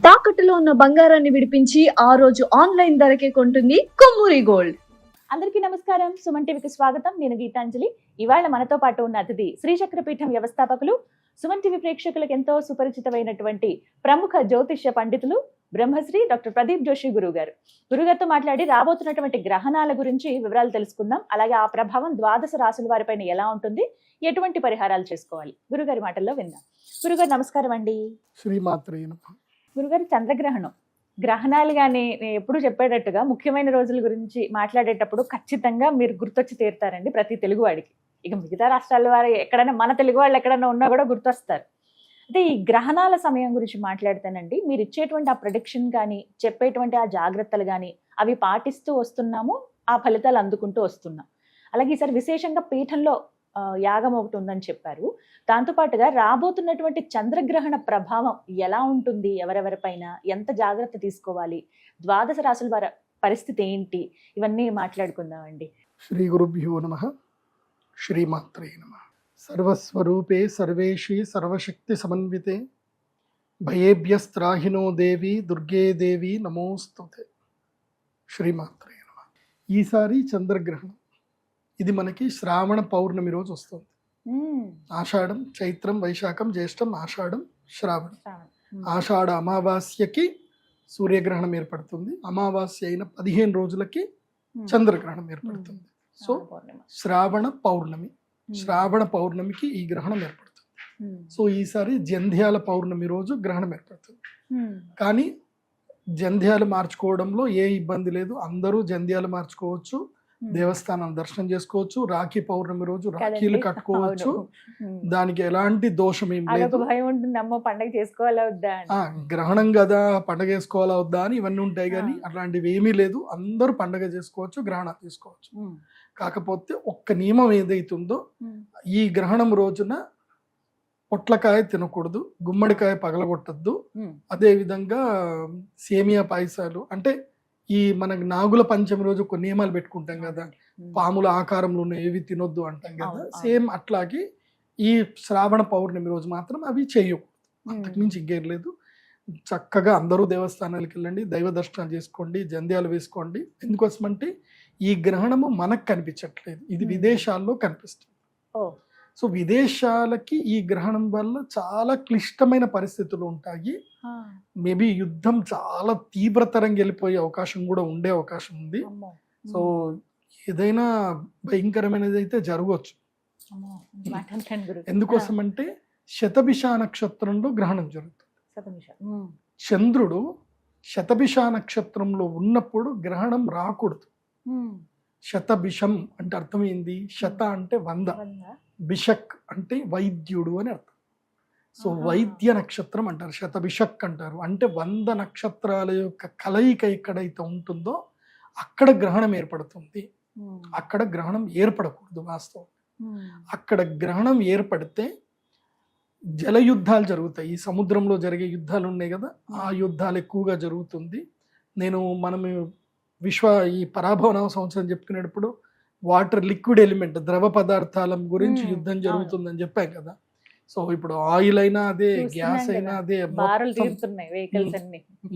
తాకట్టులో ఉన్న బంగారాన్ని విడిపించి ఆ రోజు ఆన్లైన్ ధరకే కొంటుంది కొమ్మూరి గోల్డ్. అందరికీ నమస్కారం. సుమన్ టీవీకి స్వాగతం. నేను గీతాంజలి. ఇవాళ మనతో పాటు ఉన్న అతిథి శ్రీచక్రపీఠం వ్యవస్థాపకులు, సుమన్ టీవీ ప్రేక్షకులకు ఎంతో సుపరిచితమైనటువంటి ప్రముఖ జ్యోతిష్య పండితులు బ్రహ్మశ్రీ డాక్టర్ ప్రదీప్ జోషి గురువు గారు. గురుగారితో మాట్లాడి రాబోతున్నటువంటి గ్రహణాల గురించి వివరాలు తెలుసుకుందాం. అలాగే ఆ ప్రభావం ద్వాదశ రాశుల వారిపైన ఎలా ఉంటుంది, ఎటువంటి పరిహారాలు చేసుకోవాలి, గురుగారి మాటల్లో విందాం. గురుగారు నమస్కారం అండి. శ్రీమాత్రే నమః. గురుగారు, చంద్రగ్రహణం, గ్రహణాలు కానీ నేను ఎప్పుడు చెప్పేటట్టుగా ముఖ్యమైన రోజుల గురించి మాట్లాడేటప్పుడు ఖచ్చితంగా మీరు గుర్తొచ్చి తీరుతారండి ప్రతి తెలుగువాడికి. ఇక మిగతా రాష్ట్రాల వారు ఎక్కడైనా, మన తెలుగు వాళ్ళు ఎక్కడైనా ఉన్నా కూడా గుర్తొస్తారు. అంటే ఈ గ్రహణాల సమయం గురించి మాట్లాడితేనండి, మీరు ఇచ్చేటువంటి ఆ ప్రొడిక్షన్ కానీ, చెప్పేటువంటి ఆ జాగ్రత్తలు కానీ, అవి పాటిస్తూ వస్తున్నాము, ఆ ఫలితాలు అందుకుంటూ వస్తున్నాం. అలాగే ఈసారి విశేషంగా పీఠంలో యాగం ఒకటి ఉందని చెప్పారు. దాంతోపాటుగా రాబోతున్నటువంటి చంద్రగ్రహణ ప్రభావం ఎలా ఉంటుంది, ఎవరెవరిపైన ఎంత జాగ్రత్త తీసుకోవాలి, ద్వాదశ రాశుల వారి పరిస్థితి ఏంటి, ఇవన్నీ మాట్లాడుకుందామండి. శ్రీ గురుభ్యో నమః. శ్రీమాత్రే నమః. సర్వస్వరూపే సర్వేషి సర్వశక్తి సమన్వితే భయేభ్యస్త్రాహినో దేవి దుర్గే దేవి నమోస్తుతే. శ్రీమాత్రే నమః. ఈసారి చంద్రగ్రహణం ఇది మనకి శ్రావణ పౌర్ణమి రోజు వస్తుంది. ఆషాఢం, చైత్రం, వైశాఖం, జ్యేష్టం, ఆషాఢం, శ్రావణం. ఆషాఢ అమావాస్యకి సూర్యగ్రహణం ఏర్పడుతుంది. అమావాస్య అయిన 15 రోజులకి చంద్రగ్రహణం ఏర్పడుతుంది. సో శ్రావణ పౌర్ణమి, శ్రావణ పౌర్ణమికి ఈ గ్రహణం ఏర్పడుతుంది. సో ఈసారి జంధ్యాల పౌర్ణమి రోజు గ్రహణం ఏర్పడుతుంది. కానీ జంధ్యాలు మార్చుకోవడంలో ఏ ఇబ్బంది లేదు. అందరూ జంధ్యాలు మార్చుకోవచ్చు, దేవస్థానం దర్శనం చేసుకోవచ్చు, రాఖీ పౌర్ణమి రోజు రాఖీలు కట్టుకోవచ్చు. దానికి ఎలాంటి దోషం ఏం లేదు. భయం ఉంటుంది, అమ్మో పండగ చేసుకోవాలా వద్దా, గ్రహణం కదా పండగ చేసుకోవాలా వద్దా అని ఇవన్నీ ఉంటాయి. కానీ అట్లాంటివి ఏమీ లేదు. అందరూ పండగ చేసుకోవచ్చు, గ్రహణం చేసుకోవచ్చు. కాకపోతే ఒక్క నియమం ఏదైతుందో, ఈ గ్రహణం రోజున పొట్లకాయ తినకూడదు, గుమ్మడికాయ పగలగొట్టద్దు. అదే విధంగా సేమియా పాయసాలు, అంటే ఈ మనకి నాగుల పంచమి రోజు కొన్ని నియమాలు పెట్టుకుంటాం కదా, పాముల ఆకారంలో ఉన్న ఏవి తినొద్దు అంటాం కదా, సేమ్ అట్లాగే ఈ శ్రావణ పౌర్ణమి రోజు మాత్రం అవి చేయకూడదు. అంతకుమించి ఇంకేం లేదు. చక్కగా అందరూ దేవస్థానాలకు వెళ్ళండి, దైవ దర్శనాలు చేసుకోండి, జంధ్యాలు వేసుకోండి. ఎందుకోసమంటే ఈ గ్రహణము మనకు కనిపించట్లేదు, ఇది విదేశాల్లో కనిపిస్తుంది. సో విదేశాలకి ఈ గ్రహణం వల్ల చాలా క్లిష్టమైన పరిస్థితులు ఉంటాయి. మేబీ యుద్ధం చాలా తీవ్రతరంగా వెళ్ళిపోయే అవకాశం కూడా ఉండే అవకాశం ఉంది. సో ఏదైనా భయంకరమైనది అయితే జరగవచ్చు. ఎందుకోసం అంటే శతభిష నక్షత్రంలో గ్రహణం జరుగుతుంది. చంద్రుడు శతభిష నక్షత్రంలో ఉన్నప్పుడు గ్రహణం రాకూడదు. శతభిషం అంటే అర్థమైంది, శత అంటే 100, బిషక్ అంటే వైద్యుడు అని అర్థం. సో వైద్య నక్షత్రం అంటారు, శతభిషక్ అంటారు. అంటే 100 నక్షత్రాల యొక్క కలయిక ఎక్కడైతే ఉంటుందో అక్కడ గ్రహణం ఏర్పడుతుంది. అక్కడ గ్రహణం ఏర్పడకూడదు వాస్తవం. అక్కడ గ్రహణం ఏర్పడితే జల యుద్ధాలు జరుగుతాయి. ఈ సముద్రంలో జరిగే యుద్ధాలు ఉన్నాయి కదా, ఆ యుద్ధాలు ఎక్కువగా జరుగుతుంది. మనం ఈ పరాభవనవ సంవత్సరం చెప్పుకునేటప్పుడు వాటర్ లిక్విడ్ ఎలిమెంట్, ద్రవ పదార్థాల గురించి యుద్ధం జరుగుతుందని చెప్పాం కదా. సో ఇప్పుడు ఆయిల్ అయినా అదే, గ్యాస్ అయినా అదే,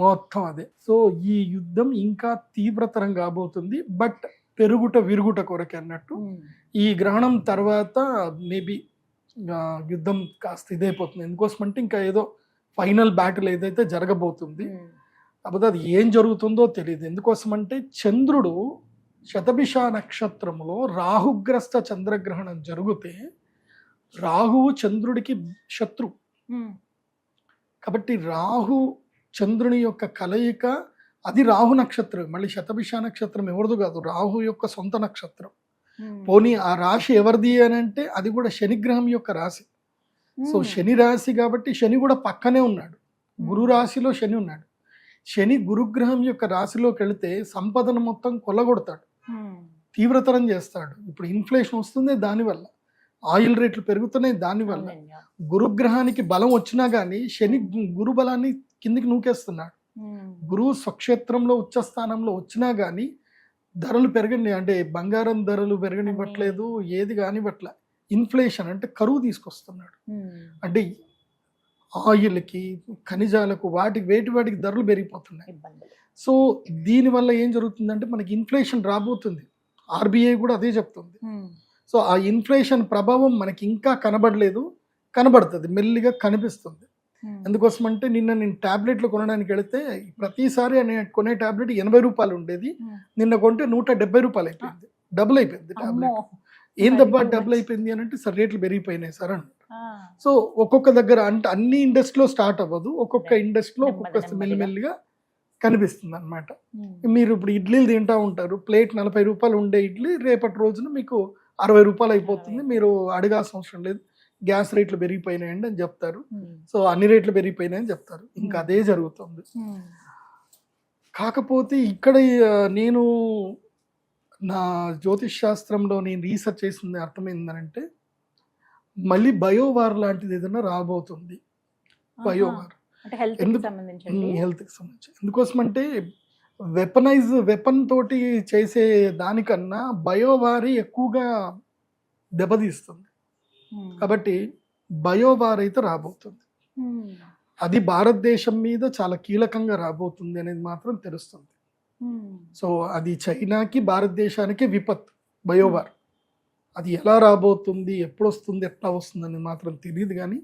మొత్తం అదే. సో ఈ యుద్ధం ఇంకా తీవ్రతరం కాబోతుంది. బట్ పెరుగుట విరుగుట కొరకే అన్నట్టు ఈ గ్రహణం తర్వాత మేబీ యుద్ధం కాస్త ఇదైపోతుంది. ఎందుకోసమంటే ఇంకా ఏదో ఫైనల్ బ్యాటిల్ ఏదైతే జరగబోతుంది, కాకపోతే అది ఏం జరుగుతుందో తెలియదు. ఎందుకోసమంటే చంద్రుడు శతభిష నక్షత్రంలో రాహుగ్రస్త చంద్రగ్రహణం జరిగితే రాహువు చంద్రుడికి శత్రు. కాబట్టి రాహు చంద్రుని యొక్క కలయిక, అది రాహు నక్షత్రం. మళ్ళీ శతభిష నక్షత్రం ఎవరిది కాదు, రాహు యొక్క సొంత నక్షత్రం. పోనీ ఆ రాశి ఎవరిది అని అంటే అది కూడా శనిగ్రహం యొక్క రాశి. సో శని రాశి కాబట్టి శని కూడా పక్కనే ఉన్నాడు, గురు రాశిలో శని ఉన్నాడు. శని గురుగ్రహం యొక్క రాశిలోకి వెళితే సంపదను మొత్తం కొల్లగొడతాడు, తీవ్రతరం చేస్తాడు. ఇప్పుడు ఇన్ఫ్లేషన్ వస్తుంది దానివల్ల, ఆయిల్ రేట్లు పెరుగుతున్నాయి దానివల్ల. గురుగ్రహానికి బలం వచ్చినా కానీ శని గురు బలాన్ని కిందికి నూకేస్తున్నాడు. గురువు స్వక్షేత్రంలో ఉచ్చస్థానంలో వచ్చినా కానీ ధరలు పెరగని, అంటే బంగారం ధరలు పెరగనివ్వట్లేదు, ఏది కానివ్వట్లే. ఇన్ఫ్లేషన్ అంటే కరువు తీసుకొస్తున్నాడు. అంటే ఆయిల్కి, ఖనిజాలకు, వాటికి ధరలు పెరిగిపోతున్నాయి. ఇబ్బందులు. సో దీనివల్ల ఏం జరుగుతుందంటే మనకి ఇన్ఫ్లేషన్ రాబోతుంది. ఆర్బీఐ కూడా అదే చెప్తుంది. సో ఆ ఇన్ఫ్లేషన్ ప్రభావం మనకి ఇంకా కనబడలేదు, కనబడుతుంది, మెల్లిగా కనిపిస్తుంది. ఎందుకోసం అంటే నిన్న నేను ట్యాబ్లెట్లు కొనడానికి వెళితే ప్రతిసారి కొనే ట్యాబ్లెట్ 80 రూపాయలు ఉండేది, నిన్న కొంటే 170 రూపాయలు అయిపోయింది, డబుల్ అయిపోయింది ట్యాబ్లెట్. ఏందబ్బా డబుల్ అయిపోయింది అని అంటే సార్ రేట్లు పెరిగిపోయినాయి సార్ అని. సో ఒక్కొక్క దగ్గర అంటే అన్ని ఇండస్ట్రీలో స్టార్ట్ అవ్వదు, ఒక్కొక్క ఇండస్ట్రీలో ఒక్కొక్క మెల్లిమెల్లిగా కనిపిస్తుంది అనమాట. మీరు ఇప్పుడు ఇడ్లీలు తింటా ఉంటారు, ప్లేట్ 40 రూపాయలు ఉండే ఇడ్లీ రేపటి రోజున మీకు 60 రూపాయలు అయిపోతుంది, మీరు అడగాల్సిన అవసరం లేదు, గ్యాస్ రేట్లు పెరిగిపోయినాయండి అని చెప్తారు. సో అన్ని రేట్లు పెరిగిపోయినాయని చెప్తారు. ఇంకా అదే జరుగుతుంది. కాకపోతే ఇక్కడ నేను నా జ్యోతిష్ శాస్త్రంలో నేను రీసెర్చ్ చేసింది అర్థమైందనంటే మళ్ళీ బయోవార్ లాంటిది ఏదైనా రాబోతుంది. బయోవార్ హెల్త్కి సంబంధించి. ఎందుకోసం అంటే వెపన్ తోటి చేసే దానికన్నా బయోవార్ ఎక్కువగా దెబ్బతీస్తుంది. కాబట్టి బయోవార్ అయితే రాబోతుంది. అది భారతదేశం మీద చాలా కీలకంగా రాబోతుంది అనేది మాత్రం తెలుస్తుంది. సో అది చైనాకి భారతదేశానికి విపత్తు బయోవార్. అది ఎలా రాబోతుంది, ఎప్పుడు వస్తుంది, ఎట్లా వస్తుంది అనేది మాత్రం తెలియదు, కానీ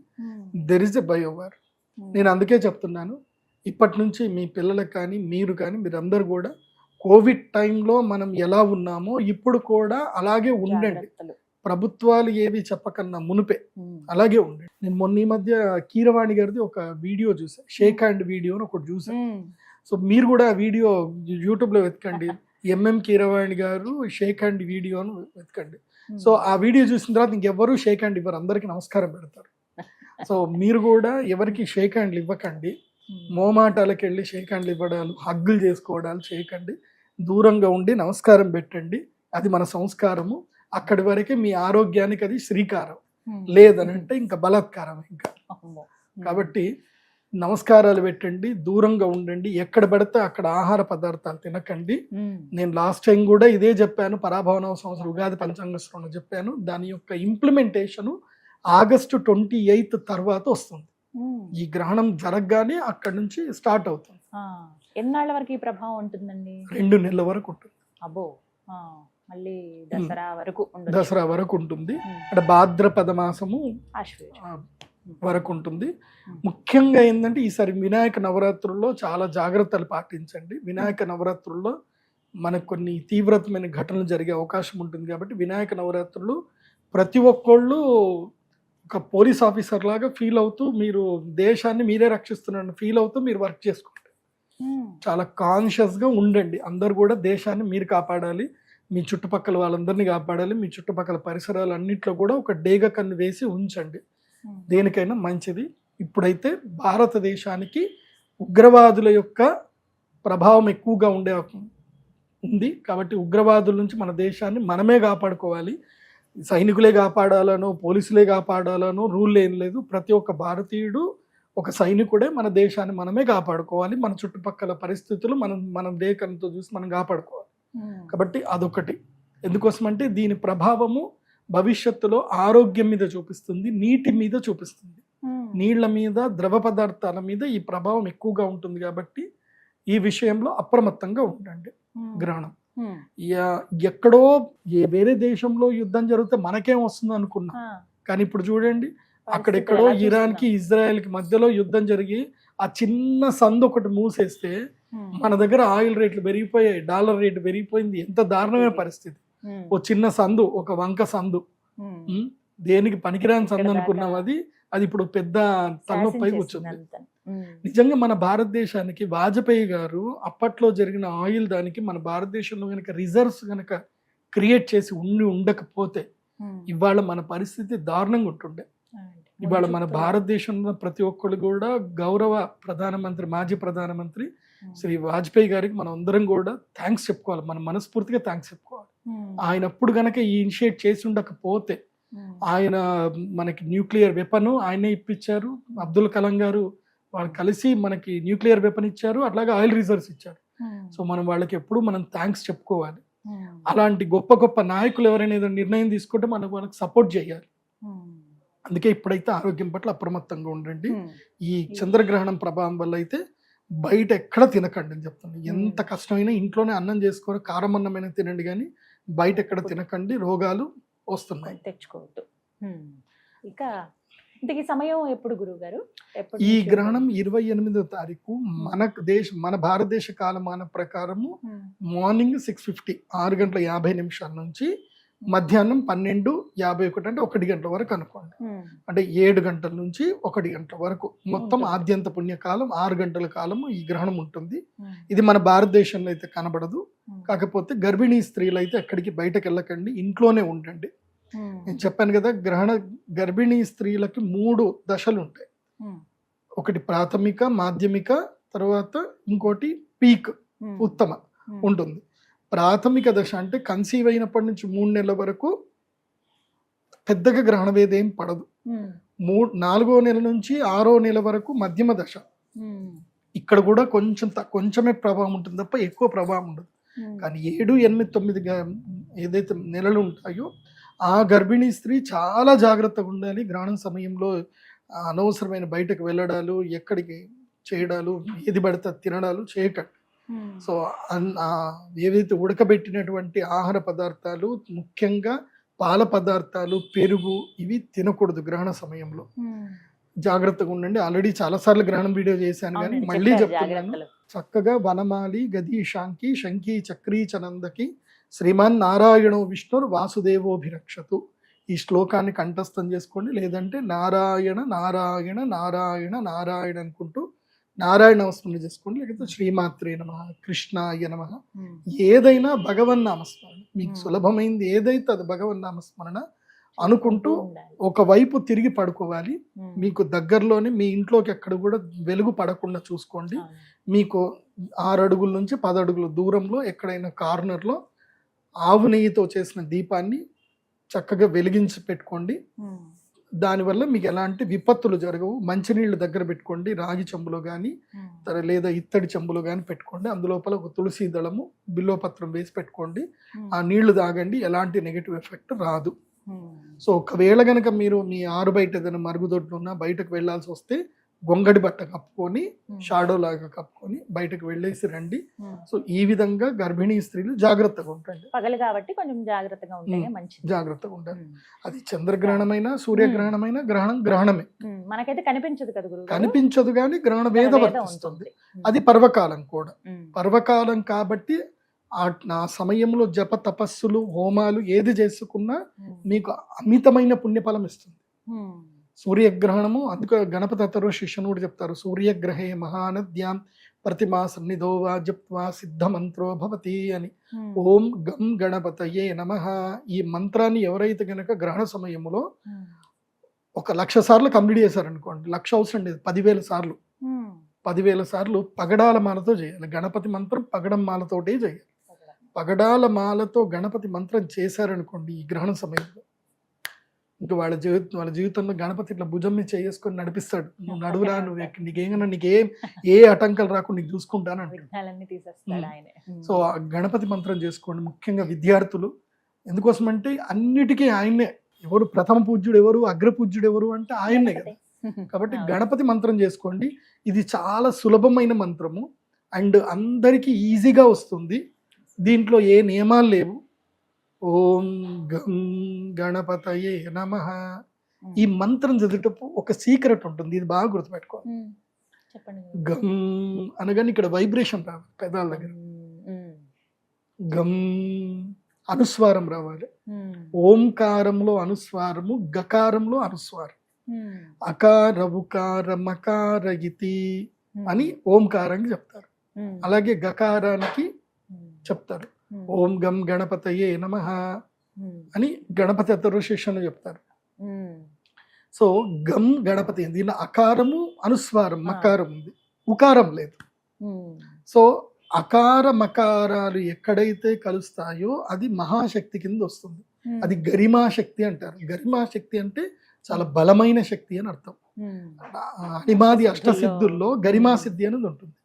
దెర్ ఇస్ ఎ బయోవార్. నేను అందుకే చెప్తున్నాను, ఇప్పటి నుంచి మీ పిల్లలకు కానీ మీరు కానీ మీరందరూ కూడా కోవిడ్ టైంలో మనం ఎలా ఉన్నామో ఇప్పుడు కూడా అలాగే ఉండండి. ప్రభుత్వాలు ఏవి చెప్పకన్నా మునిపే అలాగే ఉండండి. నేను మొన్న ఈ మధ్య కీరవాణి గారిది ఒక వీడియో చూసాను, షేక్ హ్యాండ్ వీడియో అని ఒకటి చూసాను. సో మీరు కూడా ఆ వీడియో యూట్యూబ్లో వెతకండి, ఎంఎం కీరవాణి గారు షేక్ హ్యాండ్ వీడియోను వెతకండి. సో ఆ వీడియో చూసిన తర్వాత ఇంకెవ్వరూ షేక్ హ్యాండ్ ఇవ్వరు, అందరికీ నమస్కారం పెడతారు. సో మీరు కూడా ఎవరికి షేక్ హ్యాండ్లు ఇవ్వకండి, మోమాటాలకు వెళ్ళి షేక్ హ్యాండ్లు ఇవ్వడాలు, హగ్గులు చేసుకోవడాలు చేయకండి. దూరంగా ఉండి నమస్కారం పెట్టండి, అది మన సంస్కారము. అక్కడి వరకే మీ ఆరోగ్యానికి అది శ్రీకారం, లేదనంటే ఇంకా బలాత్కారం ఇంకా. కాబట్టి నమస్కారాలు పెట్టండి, దూరంగా ఉండండి, ఎక్కడ పడితే అక్కడ ఆహార పదార్థాలు తినకండి. నేను లాస్ట్ టైం కూడా ఇదే చెప్పాను, పరాభవనవ సంవత్సరం ఉగాది పంచాంగ శ్రవణ చెప్పాను. దాని యొక్క ఇంప్లిమెంటేషన్ ఆగస్టు 28 తర్వాత వస్తుంది. ఈ గ్రహణం జరగగానే అక్కడి నుంచి స్టార్ట్ అవుతుంది. ఎన్నాళ్ళ వరకు ఈ ప్రభావం ఉంటుందండి? 2 నెలల వరకు ఉంటుంది. అబ్బో, మళ్ళీ దసరా వరకు ఉంటుంది. అంటే భాద్రపద మాసము వరకు ఉంటుంది. ముఖ్యంగా ఏంటంటే ఈసారి వినాయక నవరాత్రుల్లో చాలా జాగ్రత్తలు పాటించండి. వినాయక నవరాత్రుల్లో మనకు కొన్ని తీవ్రతమైన ఘటనలు జరిగే అవకాశం ఉంటుంది. కాబట్టి వినాయక నవరాత్రులు ప్రతి ఒక్కళ్ళు ఒక పోలీస్ ఆఫీసర్ లాగా ఫీల్ అవుతూ, మీరు దేశాన్ని మీరే రక్షిస్తున్న ఫీల్ అవుతూ మీరు వర్క్ చేసుకోండి. చాలా కాన్షియస్గా ఉండండి. అందరు కూడా దేశాన్ని మీరు కాపాడాలి, మీ చుట్టుపక్కల వాళ్ళందరినీ కాపాడాలి, మీ చుట్టుపక్కల పరిసరాలు అన్నింటిలో కూడా ఒక డేగ కన్ను వేసి ఉంచండి, దేనికైనా మంచిది. ఇప్పుడైతే భారతదేశానికి ఉగ్రవాదుల యొక్క ప్రభావం ఎక్కువగా ఉంది. కాబట్టి ఉగ్రవాదుల నుంచి మన దేశాన్ని మనమే కాపాడుకోవాలి. సైనికులే కాపాడాలనో పోలీసులే కాపాడాలనో రూల్ ఏం లేదు. ప్రతి ఒక్క భారతీయుడు ఒక సైనికుడే. మన దేశాన్ని మనమే కాపాడుకోవాలి. మన చుట్టుపక్కల పరిస్థితులు మన దేశంతో చూసి మనం కాపాడుకోవాలి. కాబట్టి అదొకటి. ఎందుకోసం అంటే దీని ప్రభావము భవిష్యత్తులో ఆరోగ్యం మీద చూపిస్తుంది, నీటి మీద చూపిస్తుంది, నీళ్ల మీద, ద్రవ పదార్థాల మీద ఈ ప్రభావం ఎక్కువగా ఉంటుంది. కాబట్టి ఈ విషయంలో అప్రమత్తంగా ఉండండి. గ్రహణం ఎక్కడో వేరే దేశంలో యుద్ధం జరిగితే మనకేం వస్తుంది అనుకున్నాం, కానీ ఇప్పుడు చూడండి అక్కడెక్కడో ఇరాన్కి ఇజ్రాయెల్కి మధ్యలో యుద్ధం జరిగి ఆ చిన్న సందు ఒకటి మూసేస్తే మన దగ్గర ఆయిల్ రేట్లు పెరిగిపోయాయి, డాలర్ రేటు పెరిగిపోయింది. ఎంత దారుణమైన పరిస్థితి. ఓ చిన్న సందు, ఒక వంక సందు, దేనికి పనికిరాని సందు అనుకున్నాం, అది ఇప్పుడు పెద్ద తలనొప్పి కూర్చుంది. నిజంగా మన భారతదేశానికి వాజ్పేయి గారు అప్పట్లో జరిగిన ఆయిల్ దానికి మన భారతదేశంలో కనుక రిజర్వ్స్ కనుక క్రియేట్ చేసి ఉండకపోతే ఇవాళ మన పరిస్థితి దారుణంగా ఉంటుండే. ఇవాళ మన భారతదేశంలో ప్రతి ఒక్కళ్ళు కూడా గౌరవ ప్రధానమంత్రి, మాజీ ప్రధానమంత్రి శ్రీ వాజ్పేయి గారికి మనం అందరం కూడా థ్యాంక్స్ చెప్పుకోవాలి, మన మనస్ఫూర్తిగా థ్యాంక్స్ చెప్పుకోవాలి. ఆయన అప్పుడు కనుక ఈ ఇనిషియేట్ చేసి ఉండకపోతే, ఆయన మనకి న్యూక్లియర్ వెపన్ ఆయనే ఇప్పించారు, అబ్దుల్ కలాం గారు వాళ్ళు కలిసి మనకి న్యూక్లియర్ వెపన్ ఇచ్చారు, అట్లాగే ఆయిల్ రిజర్వ్స్ ఇచ్చారు. సో మనం వాళ్ళకి ఎప్పుడు మనం థ్యాంక్స్ చెప్పుకోవాలి. అలాంటి గొప్ప గొప్ప నాయకులు ఎవరైనా ఏదైనా నిర్ణయం తీసుకుంటే మనం వాళ్ళకి సపోర్ట్ చేయాలి. అందుకే ఇప్పుడైతే ఆరోగ్యం పట్ల అప్రమత్తంగా ఉండండి. ఈ చంద్రగ్రహణం ప్రభావం వల్ల అయితే బయట ఎక్కడ తినకండి అని చెప్తాను. ఎంత కష్టమైనా ఇంట్లోనే అన్నం చేసుకొని కారం అన్నమైనా తినండి, కానీ బయట ఎక్కడ తినకండి, రోగాలు వస్తున్నాయి. తెచ్చుకోవద్దు. ఇక ఇంతకీ సమయం ఎప్పుడు గురువు గారు? ఈ గ్రహణం 28వ తారీఖు మన భారతదేశ కాలమాన ప్రకారము మార్నింగ్ 6:50 6:50 నుంచి మధ్యాహ్నం 12:51 అంటే 1 గంటల వరకు అనుకోండి. అంటే 7 గంటల నుంచి 1 గంటల వరకు మొత్తం ఆద్యంత పుణ్యకాలం 6 గంటల కాలము ఈ గ్రహణం ఉంటుంది. ఇది మన భారతదేశంలో అయితే కనబడదు. కాకపోతే గర్భిణీ స్త్రీలు అయితే ఎక్కడికి బయటకు వెళ్ళకండి, ఇంట్లోనే ఉండండి. నేను చెప్పాను కదా, గర్భిణీ స్త్రీలకి 3 దశలు ఉంటాయి. ఒకటి ప్రాథమిక, మాధ్యమిక, తర్వాత ఇంకోటి పీక్ ఉత్తమ ఉంటుంది. ప్రాథమిక దశ అంటే కన్సీవ్ అయినప్పటి నుంచి 3 నెలల వరకు పెద్దగా గ్రహణ వేద ఏం పడదు. 4వ నెల నుంచి 6వ నెల వరకు మధ్యమ దశ. ఇక్కడ కూడా కొంచెమే ప్రభావం ఉంటుంది తప్ప ఎక్కువ ప్రభావం ఉండదు. కానీ 7, 8, 9 ఏదైతే నెలలు ఉంటాయో ఆ గర్భిణీ స్త్రీ చాలా జాగ్రత్తగా ఉండాలి. గ్రహణం సమయంలో అనవసరమైన బయటకు వెళ్ళడాలు, ఎక్కడికి చేయడాలు, ఏది పడితే తినడాలు చేయకండి. సో ఏవైతే ఉడకబెట్టినటువంటి ఆహార పదార్థాలు, ముఖ్యంగా పాల పదార్థాలు, పెరుగు, ఇవి తినకూడదు గ్రహణ సమయంలో. జాగ్రత్తగా ఉండండి. ఆల్రెడీ చాలాసార్లు గ్రహణం వీడియో చేశాను, కానీ మళ్ళీ చెప్తున్నాను. చక్కగా వనమాలి గదీశాంకి శంఖీ చక్రీ చనందకి శ్రీమాన్ నారాయణో విష్ణుర్ వాసుదేవోభిరక్షతు. ఈ శ్లోకాన్ని కంఠస్థం చేసుకోండి. లేదంటే నారాయణ నారాయణ నారాయణ నారాయణ అనుకుంటూ నారాయణ నామస్మరణ చేసుకోండి. లేకపోతే శ్రీమాత్రే నమః, కృష్ణాయ నమః, ఏదైనా భగవన్ నామస్మరణ మీకు సులభమైంది ఏదైతే అది భగవన్ నామస్మరణ అనుకుంటూ ఒకవైపు తిరిగి పడుకోవాలి. మీకు దగ్గరలోనే మీ ఇంట్లోకి ఎక్కడ కూడా వెలుగు పడకుండా చూసుకోండి. మీకు 6 అడుగుల నుంచి 10 అడుగుల దూరంలో ఎక్కడైనా కార్నర్లో ఆవు నెయ్యితో చేసిన దీపాన్ని చక్కగా వెలిగించి పెట్టుకోండి. దానివల్ల మీకు ఎలాంటి విపత్తులు జరగవు. మంచినీళ్ళు దగ్గర పెట్టుకోండి, రాగి చెంబులో కానీ లేదా ఇత్తడి చెంబులో కానీ పెట్టుకోండి. అందులోపల ఒక తులసి దళము, బిల్వపత్రం వేసి పెట్టుకోండి. ఆ నీళ్లు తాగండి, ఎలాంటి నెగిటివ్ ఎఫెక్ట్ రాదు. సో ఒకవేళ కనుక మీరు మీ ఆరు బయట ఏదైనా మరుగుదొడ్లు ఉన్నా బయటకు వెళ్ళాల్సి వస్తే గొంగడి బట్ట కప్పుకొని, షాడో లాగా కప్పుకొని బయటకు వెళ్ళేసి రండి. సో ఈ విధంగా గర్భిణీ స్త్రీలు జాగ్రత్తగా ఉంటాయి. పగలు కాబట్టి కొంచెం జాగ్రత్తగా ఉంటేనే మంచిది. జాగ్రత్తగా ఉండాలి. అది చంద్రగ్రహణమైనా సూర్యగ్రహణమైనా గ్రహణమే. మనకైతే కనిపించదు కదా గురువు, కనిపించదు, కానీ గ్రహణ వేద వర్తిస్తుంది. అది పర్వకాలం కూడా. పర్వకాలం కాబట్టి ఆ సమయంలో జప తపస్సులు, హోమాలు ఏది చేసుకున్నా మీకు అమితమైన పుణ్యఫలం ఇస్తుంది. సూర్యగ్రహణము, అందుకు గణపతి అతరు శిష్యుని కూడా చెప్తారు, సూర్యగ్రహే మహానద్యాం ప్రతిమా సన్నిధోవా జప్వా సిద్ధ మంత్రో భవతి అని. ఓం గం గణపతయే నమః. ఈ మంత్రాన్ని ఎవరైతే గనక గ్రహణ సమయంలో 1,00,000 సార్లు కంప్లీట్ చేశారనుకోండి, 1,00,000 అవసరం లేదు, 10,000 సార్లు 10,000 సార్లు పగడాల మాలతో చేయాలి. గణపతి మంత్రం పగడం మాలతోటే చేయాలి. పగడాల మాలతో గణపతి మంత్రం చేశారనుకోండి ఈ గ్రహణ సమయంలో, ఇంకా వాళ్ళ జీవితంలో గణపతి ఇట్లా భుజం మీద చేసుకొని నడిపిస్తాడు. నువ్వు నడువురా, నీకేం ఏ ఆటంకాలు రాకుండా నీకు చూసుకుంటాను అంటే. సో ఆ గణపతి మంత్రం చేసుకోండి. ముఖ్యంగా విద్యార్థులు. ఎందుకోసం అంటే అన్నిటికీ ఆయన్నే. ఎవరు ప్రథమ పూజ్యుడు ఎవరు, అగ్ర పూజ్యుడు ఎవరు అంటే ఆయన్నే కదా. కాబట్టి గణపతి మంత్రం చేసుకోండి. ఇది చాలా సులభమైన మంత్రము అండ్ అందరికీ ఈజీగా వస్తుంది. దీంట్లో ఏ నియమాలు లేవు. ఓం గం గణపతయే నమః. ఈ మంత్రం చదివేటప్పుడు ఒక సీక్రెట్ ఉంటుంది, ఇది బాగా గుర్తుపెట్టుకోవాలి. గం అనగానే ఇక్కడ వైబ్రేషన్ రావాలి పెదాల దగ్గర. గం అనుస్వారం రావాలి. ఓంకారంలో అనుస్వారము, గకారంలో అనుస్వారం. అకార ఉకార మకార ఇతి అని ఓంకారానికి చెప్తారు. అలాగే గకారానికి చెప్తారు ఓం గం గణపతయే నమః అని గణపతి అథర్వశీర్షంలో చెప్తారు. సో గం గణపతి, దీనిలో అకారము అనుస్వారం మకారం ఉంది, ఉకారం లేదు. సో అకార మకారాలు ఎక్కడైతే కలుస్తాయో అది మహాశక్తి కింద వస్తుంది. అది గరిమాశక్తి అంటారు. గరిమాశక్తి అంటే చాలా బలమైన శక్తి అని అర్థం. అనిమాది అష్టసిద్ధుల్లో గరిమాసిద్ధి అనేది ఉంటుంది.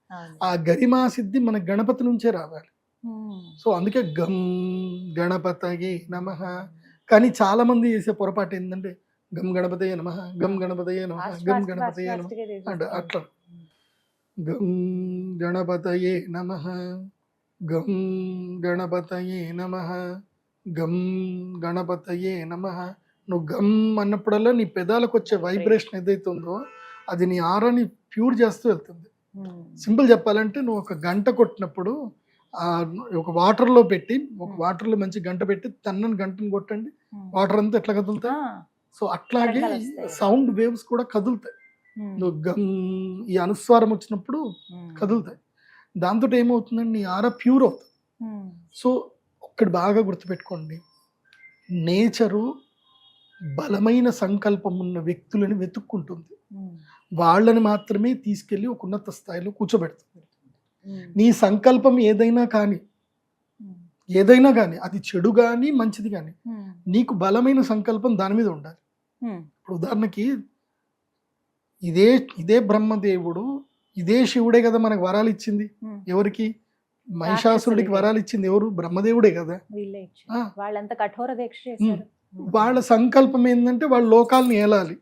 ఆ గరిమాసిద్ధి మన గణపతి నుంచే రావాలి. సో అందుకే గం గణపతయే నమః. కానీ చాలా మంది చేసే పొరపాటు ఏంటంటే గం గణపతయే నమః, గం గణపతయే నమః, గం గణపతయే నమః అంటే అట్లా. గం గణపతయే నమః, గం గణపతయే నమః, గం గణపతయే నమః. నువ్వు గమ్ అన్నప్పుడల్లా నీ పెదాలకు వచ్చే వైబ్రేషన్ ఏదైతే ఉందో అది నీ ఆరాని ప్యూర్ చేస్తూ వెళ్తుంది. సింపుల్ చెప్పాలంటే నువ్వు ఒక గంట కొట్టినప్పుడు ఒక వాటర్లో పెట్టి ఒక వాటర్లో మంచి గంట పెట్టి తన్నని గంటను కొట్టండి, వాటర్ అంతా ఎట్లా కదులుతాయి. సో అట్లాగే సౌండ్ వేవ్స్ కూడా కదులుతాయి. నువ్వు గమ్ ఈ అనుస్వారం వచ్చినప్పుడు కదులుతాయి. దాంతో ఏమవుతుందండి, నీ ఆరా ప్యూర్ అవుతుంది. సో ఒక్కటి బాగా గుర్తుపెట్టుకోండి, నేచరు బలమైన సంకల్పం ఉన్న వ్యక్తులని వెతుక్కుంటుంది. వాళ్ళని మాత్రమే తీసుకెళ్ళి ఒక ఉన్నత స్థాయిలో కూర్చోబెడుతుంది. నీ సంకల్పం ఏదైనా కానీ అది చెడు కానీ మంచిది కానీ నీకు బలమైన సంకల్పం దాని మీద ఉండాలి. ఇప్పుడు ఉదాహరణకి ఇదే బ్రహ్మదేవుడు, ఇదే శివుడే కదా మనకు వరాలు ఇచ్చింది. ఎవరికి? మహిషాసురుడికి వరాలు ఇచ్చింది ఎవరు? బ్రహ్మదేవుడే కదా. వాళ్ళంత కఠోర దీక్ష చేశారు. వాళ్ళ సంకల్పం ఏంటంటే వాళ్ళ లోకాలను ఏలాలి,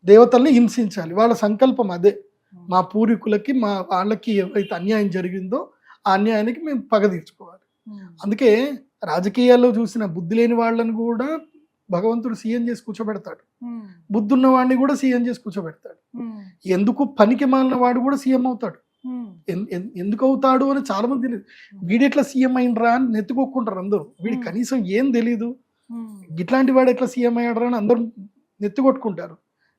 దేవతల్ని హింసించాలి. వాళ్ళ సంకల్పం అదే. మా పూర్వీకులకి మా వాళ్ళకి ఎవరైతే అన్యాయం జరిగిందో ఆ అన్యాయానికి మేము పగ తీర్చుకోవాలి. అందుకే రాజకీయాల్లో చూసిన బుద్ధి లేని వాళ్ళని కూడా భగవంతుడు సీఎం చేసి కూర్చోబెడతాడు, బుద్ధి ఉన్న వాడిని కూడా సీఎం చేసి కూర్చోబెడతాడు. ఎందుకు పనికి మాలిన వాడు కూడా సీఎం అవుతాడు. ఎందుకు అవుతాడు అని చాలా మంది తెలియదు. వీడెట్లా సీఎం అయినరా అని నెత్తుకోకుంటారు అందరూ. వీడికి కనీసం ఏం తెలీదు, ఇట్లాంటి వాడు ఎట్లా సీఎం అయ్యాడరా అని అందరూ నెత్తికొట్టుకుంటారు.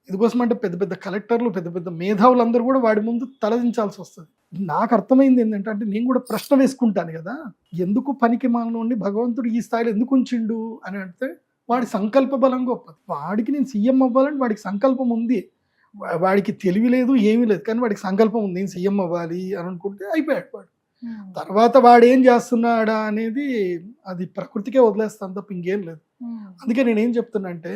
ఇందుకోసం అంటే పెద్ద పెద్ద కలెక్టర్లు, పెద్ద పెద్ద మేధావులు అందరూ కూడా వాడి ముందు తలదించాల్సి వస్తుంది. నాకు అర్థమైంది ఏంటంటే, అంటే నేను కూడా ప్రశ్న వేసుకుంటాను కదా, ఎందుకు పనికి మాలినోడిని భగవంతుడు ఈ స్థాయిలో ఎందుకు ఉంచిండు అని అంటే వాడి సంకల్ప బలం గొప్పది. వాడికి నేను సీఎం అవ్వాలని వాడికి సంకల్పం ఉంది. వాడికి తెలివి లేదు, ఏమీ లేదు, కానీ వాడికి సంకల్పం ఉంది నేను సీఎం అవ్వాలి అని అనుకుంటే అయిపోయాడు వాడు. తర్వాత వాడు ఏం చేస్తున్నాడా అనేది అది ప్రకృతికే వదిలేస్తాను తప్ప ఇంకేం లేదు. అందుకే నేనేం చెప్తున్నా అంటే,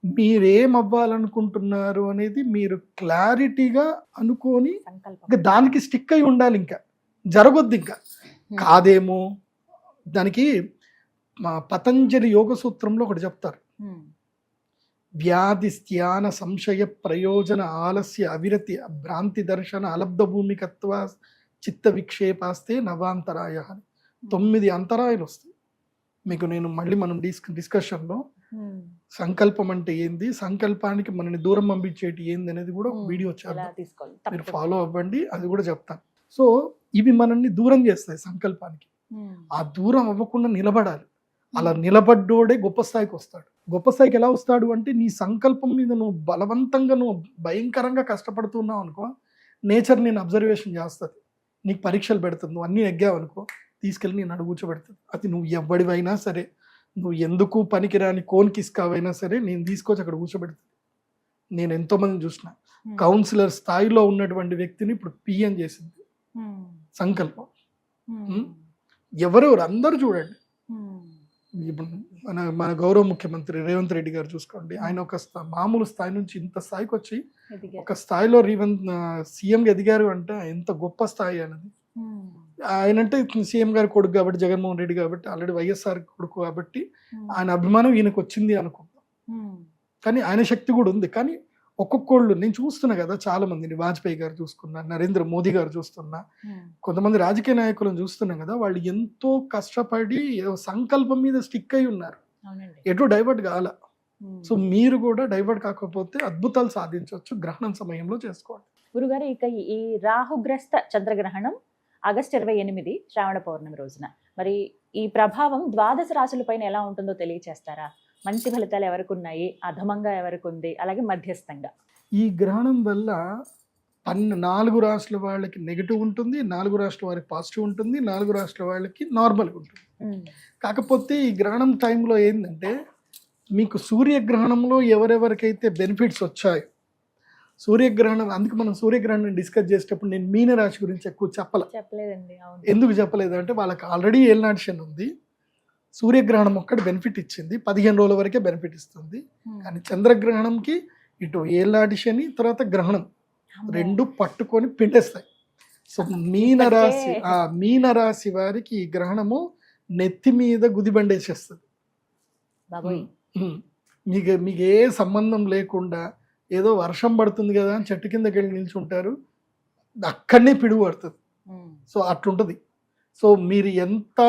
మీరేం అవ్వాలనుకుంటున్నారు అనేది మీరు క్లారిటీగా అనుకొని ఇంకా దానికి స్టిక్ అయి ఉండాలి. ఇంకా జరగొద్దు, ఇంకా కాదేమో. దానికి మా పతంజలి యోగ సూత్రంలో ఒకటి చెప్తారు, వ్యాధి స్థాన సంశయ ప్రయోజన ఆలస్య అవిరతి భ్రాంతి దర్శన అలబ్ధ భూమికత్వ చిత్త విక్షేపాస్తే నవాంతరాయ అని 9 అంతరాయాలు వస్తాయి మీకు. నేను మళ్ళీ మనం డిస్కషన్లో సంకల్పం అంటే ఏంది, సంకల్పానికి మనని దూరం పంపించేటి ఏంది అనేది కూడా ఒక వీడియో చేద్దాం, మీరు ఫాలో అవ్వండి, అది కూడా చెప్తాను. సో ఇవి మనల్ని దూరం చేస్తాయి సంకల్పానికి. ఆ దూరం అవ్వకుండా నిలబడాలి. అలా నిలబడ్డోడే గొప్ప స్థాయికి వస్తాడు. గొప్ప స్థాయికి ఎలా వస్తాడు అంటే, నీ సంకల్పం మీద నువ్వు బలవంతంగా నువ్వు భయంకరంగా కష్టపడుతున్నావు అనుకో, నేచర్ నేను అబ్జర్వేషన్ చేస్తుంది, నీకు పరీక్షలు పెడుతుంది. నువ్వు అన్నీ నెగ్గావు అనుకో, తీసుకెళ్ళి నేను అడుగుచోబెడుతుంది. అది నువ్వు ఎవడివైనా సరే, నువ్వు ఎందుకు పనికిరాని కోన్కిస్కావైనా సరే, నేను తీసుకొచ్చి అక్కడ కూర్చోబెడుతుంది. నేను ఎంతోమంది చూసిన కౌన్సిలర్ స్థాయిలో ఉన్నటువంటి వ్యక్తిని ఇప్పుడు పిఎం చేసింది సంకల్పం. ఎవరెవరు అందరూ చూడండి. ఇప్పుడు మన గౌరవ ముఖ్యమంత్రి రేవంత్ రెడ్డి గారు చూసుకోండి, ఆయన ఒక మామూలు స్థాయి నుంచి ఇంత స్థాయికి వచ్చి ఒక స్థాయిలో సీఎంగా ఎదిగారు అంటే ఎంత గొప్ప స్థాయి అనేది. ఆయన అంటే సీఎం గారి కొడుకు కాబట్టి, జగన్మోహన్ రెడ్డి కాబట్టి, ఆల్రెడీ వైఎస్ఆర్ కొడుకు కాబట్టి ఆయన అభిమానం ఈయనకు వచ్చింది అనుకుందాం. కానీ ఆయన శక్తి కూడా ఉంది. కానీ ఒక్కొక్కళ్ళు నేను చూస్తున్నా కదా, చాలా మందిని వాజ్పేయి గారు చూసుకున్నా, నరేంద్ర మోదీ గారు చూస్తున్నా, కొంతమంది రాజకీయ నాయకులను చూస్తున్నాం కదా, వాళ్ళు ఎంతో కష్టపడి సంకల్పం మీద స్టిక్ అయి ఉన్నారు, ఎటు డైవర్ట్ కాల. సో మీరు కూడా డైవర్ట్ కాకపోతే అద్భుతాలు సాధించవచ్చు. గ్రహణం సమయంలో చేసుకోండి. గురుగారు, ఇక ఈ రాహుగ్రస్త చంద్రగ్రహణం ఆగస్టు 28 శ్రావణ పౌర్ణమి రోజున, మరి ఈ ప్రభావం ద్వాదశ రాశులపైన ఎలా ఉంటుందో తెలియచేస్తారా? మంచి ఫలితాలు ఎవరికి ఉన్నాయి, అధమంగా ఎవరికి ఉంది, అలాగే మధ్యస్థంగా? ఈ గ్రహణం వల్ల 4 రాష్ట్రాల వాళ్ళకి నెగిటివ్ ఉంటుంది, 4 రాష్ట్రాల వారికి పాజిటివ్ ఉంటుంది, 4 రాష్ట్రాల వాళ్ళకి నార్మల్గా ఉంటుంది. కాకపోతే ఈ గ్రహణం టైంలో ఏంటంటే, మీకు సూర్యగ్రహణంలో ఎవరెవరికైతే బెనిఫిట్స్ వచ్చాయో, సూర్యగ్రహణం, అందుకు మనం సూర్యగ్రహణం డిస్కస్ చేసేటప్పుడు నేను మీనరాశి గురించి ఎక్కువ చెప్పలేదండి. ఎందుకు చెప్పలేదు అంటే, వాళ్ళకి ఆల్రెడీ ఏలినాటి శని ఉంది. సూర్యగ్రహణం ఒక్కటి బెనిఫిట్ ఇచ్చింది, 15 రోజుల వరకే బెనిఫిట్ ఇస్తుంది. కానీ చంద్రగ్రహణంకి ఇటు ఏలినాటి శని తర్వాత గ్రహణం 2 పట్టుకొని పిండేస్తాయి. సో మీనరాశి వారికి ఈ గ్రహణము నెత్తి మీద గుదిబండేసేస్తుంది. మీకు ఏ సంబంధం లేకుండా ఏదో వర్షం పడుతుంది కదా అని చెట్టు కిందకి వెళ్ళి నిల్చుంటారు, అక్కడనే పిడుగు పడుతుంది. సో అట్లుంటుంది. సో మీరు ఎంత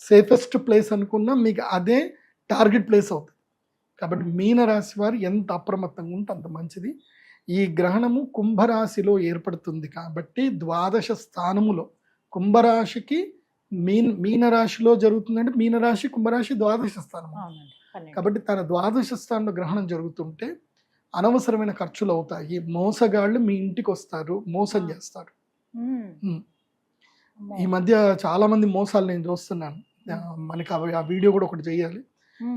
సేఫెస్ట్ ప్లేస్ అనుకున్నా మీకు అదే టార్గెట్ ప్లేస్ అవుతుంది. కాబట్టి మీనరాశి వారు ఎంత అప్రమత్తంగా ఉంటే అంత మంచిది. ఈ గ్రహణము కుంభరాశిలో ఏర్పడుతుంది కాబట్టి ద్వాదశ స్థానములో కుంభరాశికి మీనరాశిలో జరుగుతుందంటే మీనరాశి కుంభరాశి ద్వాదశ స్థానం. కాబట్టి తన ద్వాదశ స్థానంలో గ్రహణం జరుగుతుంటే అనవసరమైన ఖర్చులు అవుతాయి. మోసగాళ్ళు మీ ఇంటికి వస్తారు, మోసం చేస్తారు. ఈ మధ్య చాలా మంది మోసాలు నేను చూస్తున్నాను. మనకి ఆ వీడియో కూడా ఒకటి చేయాలి.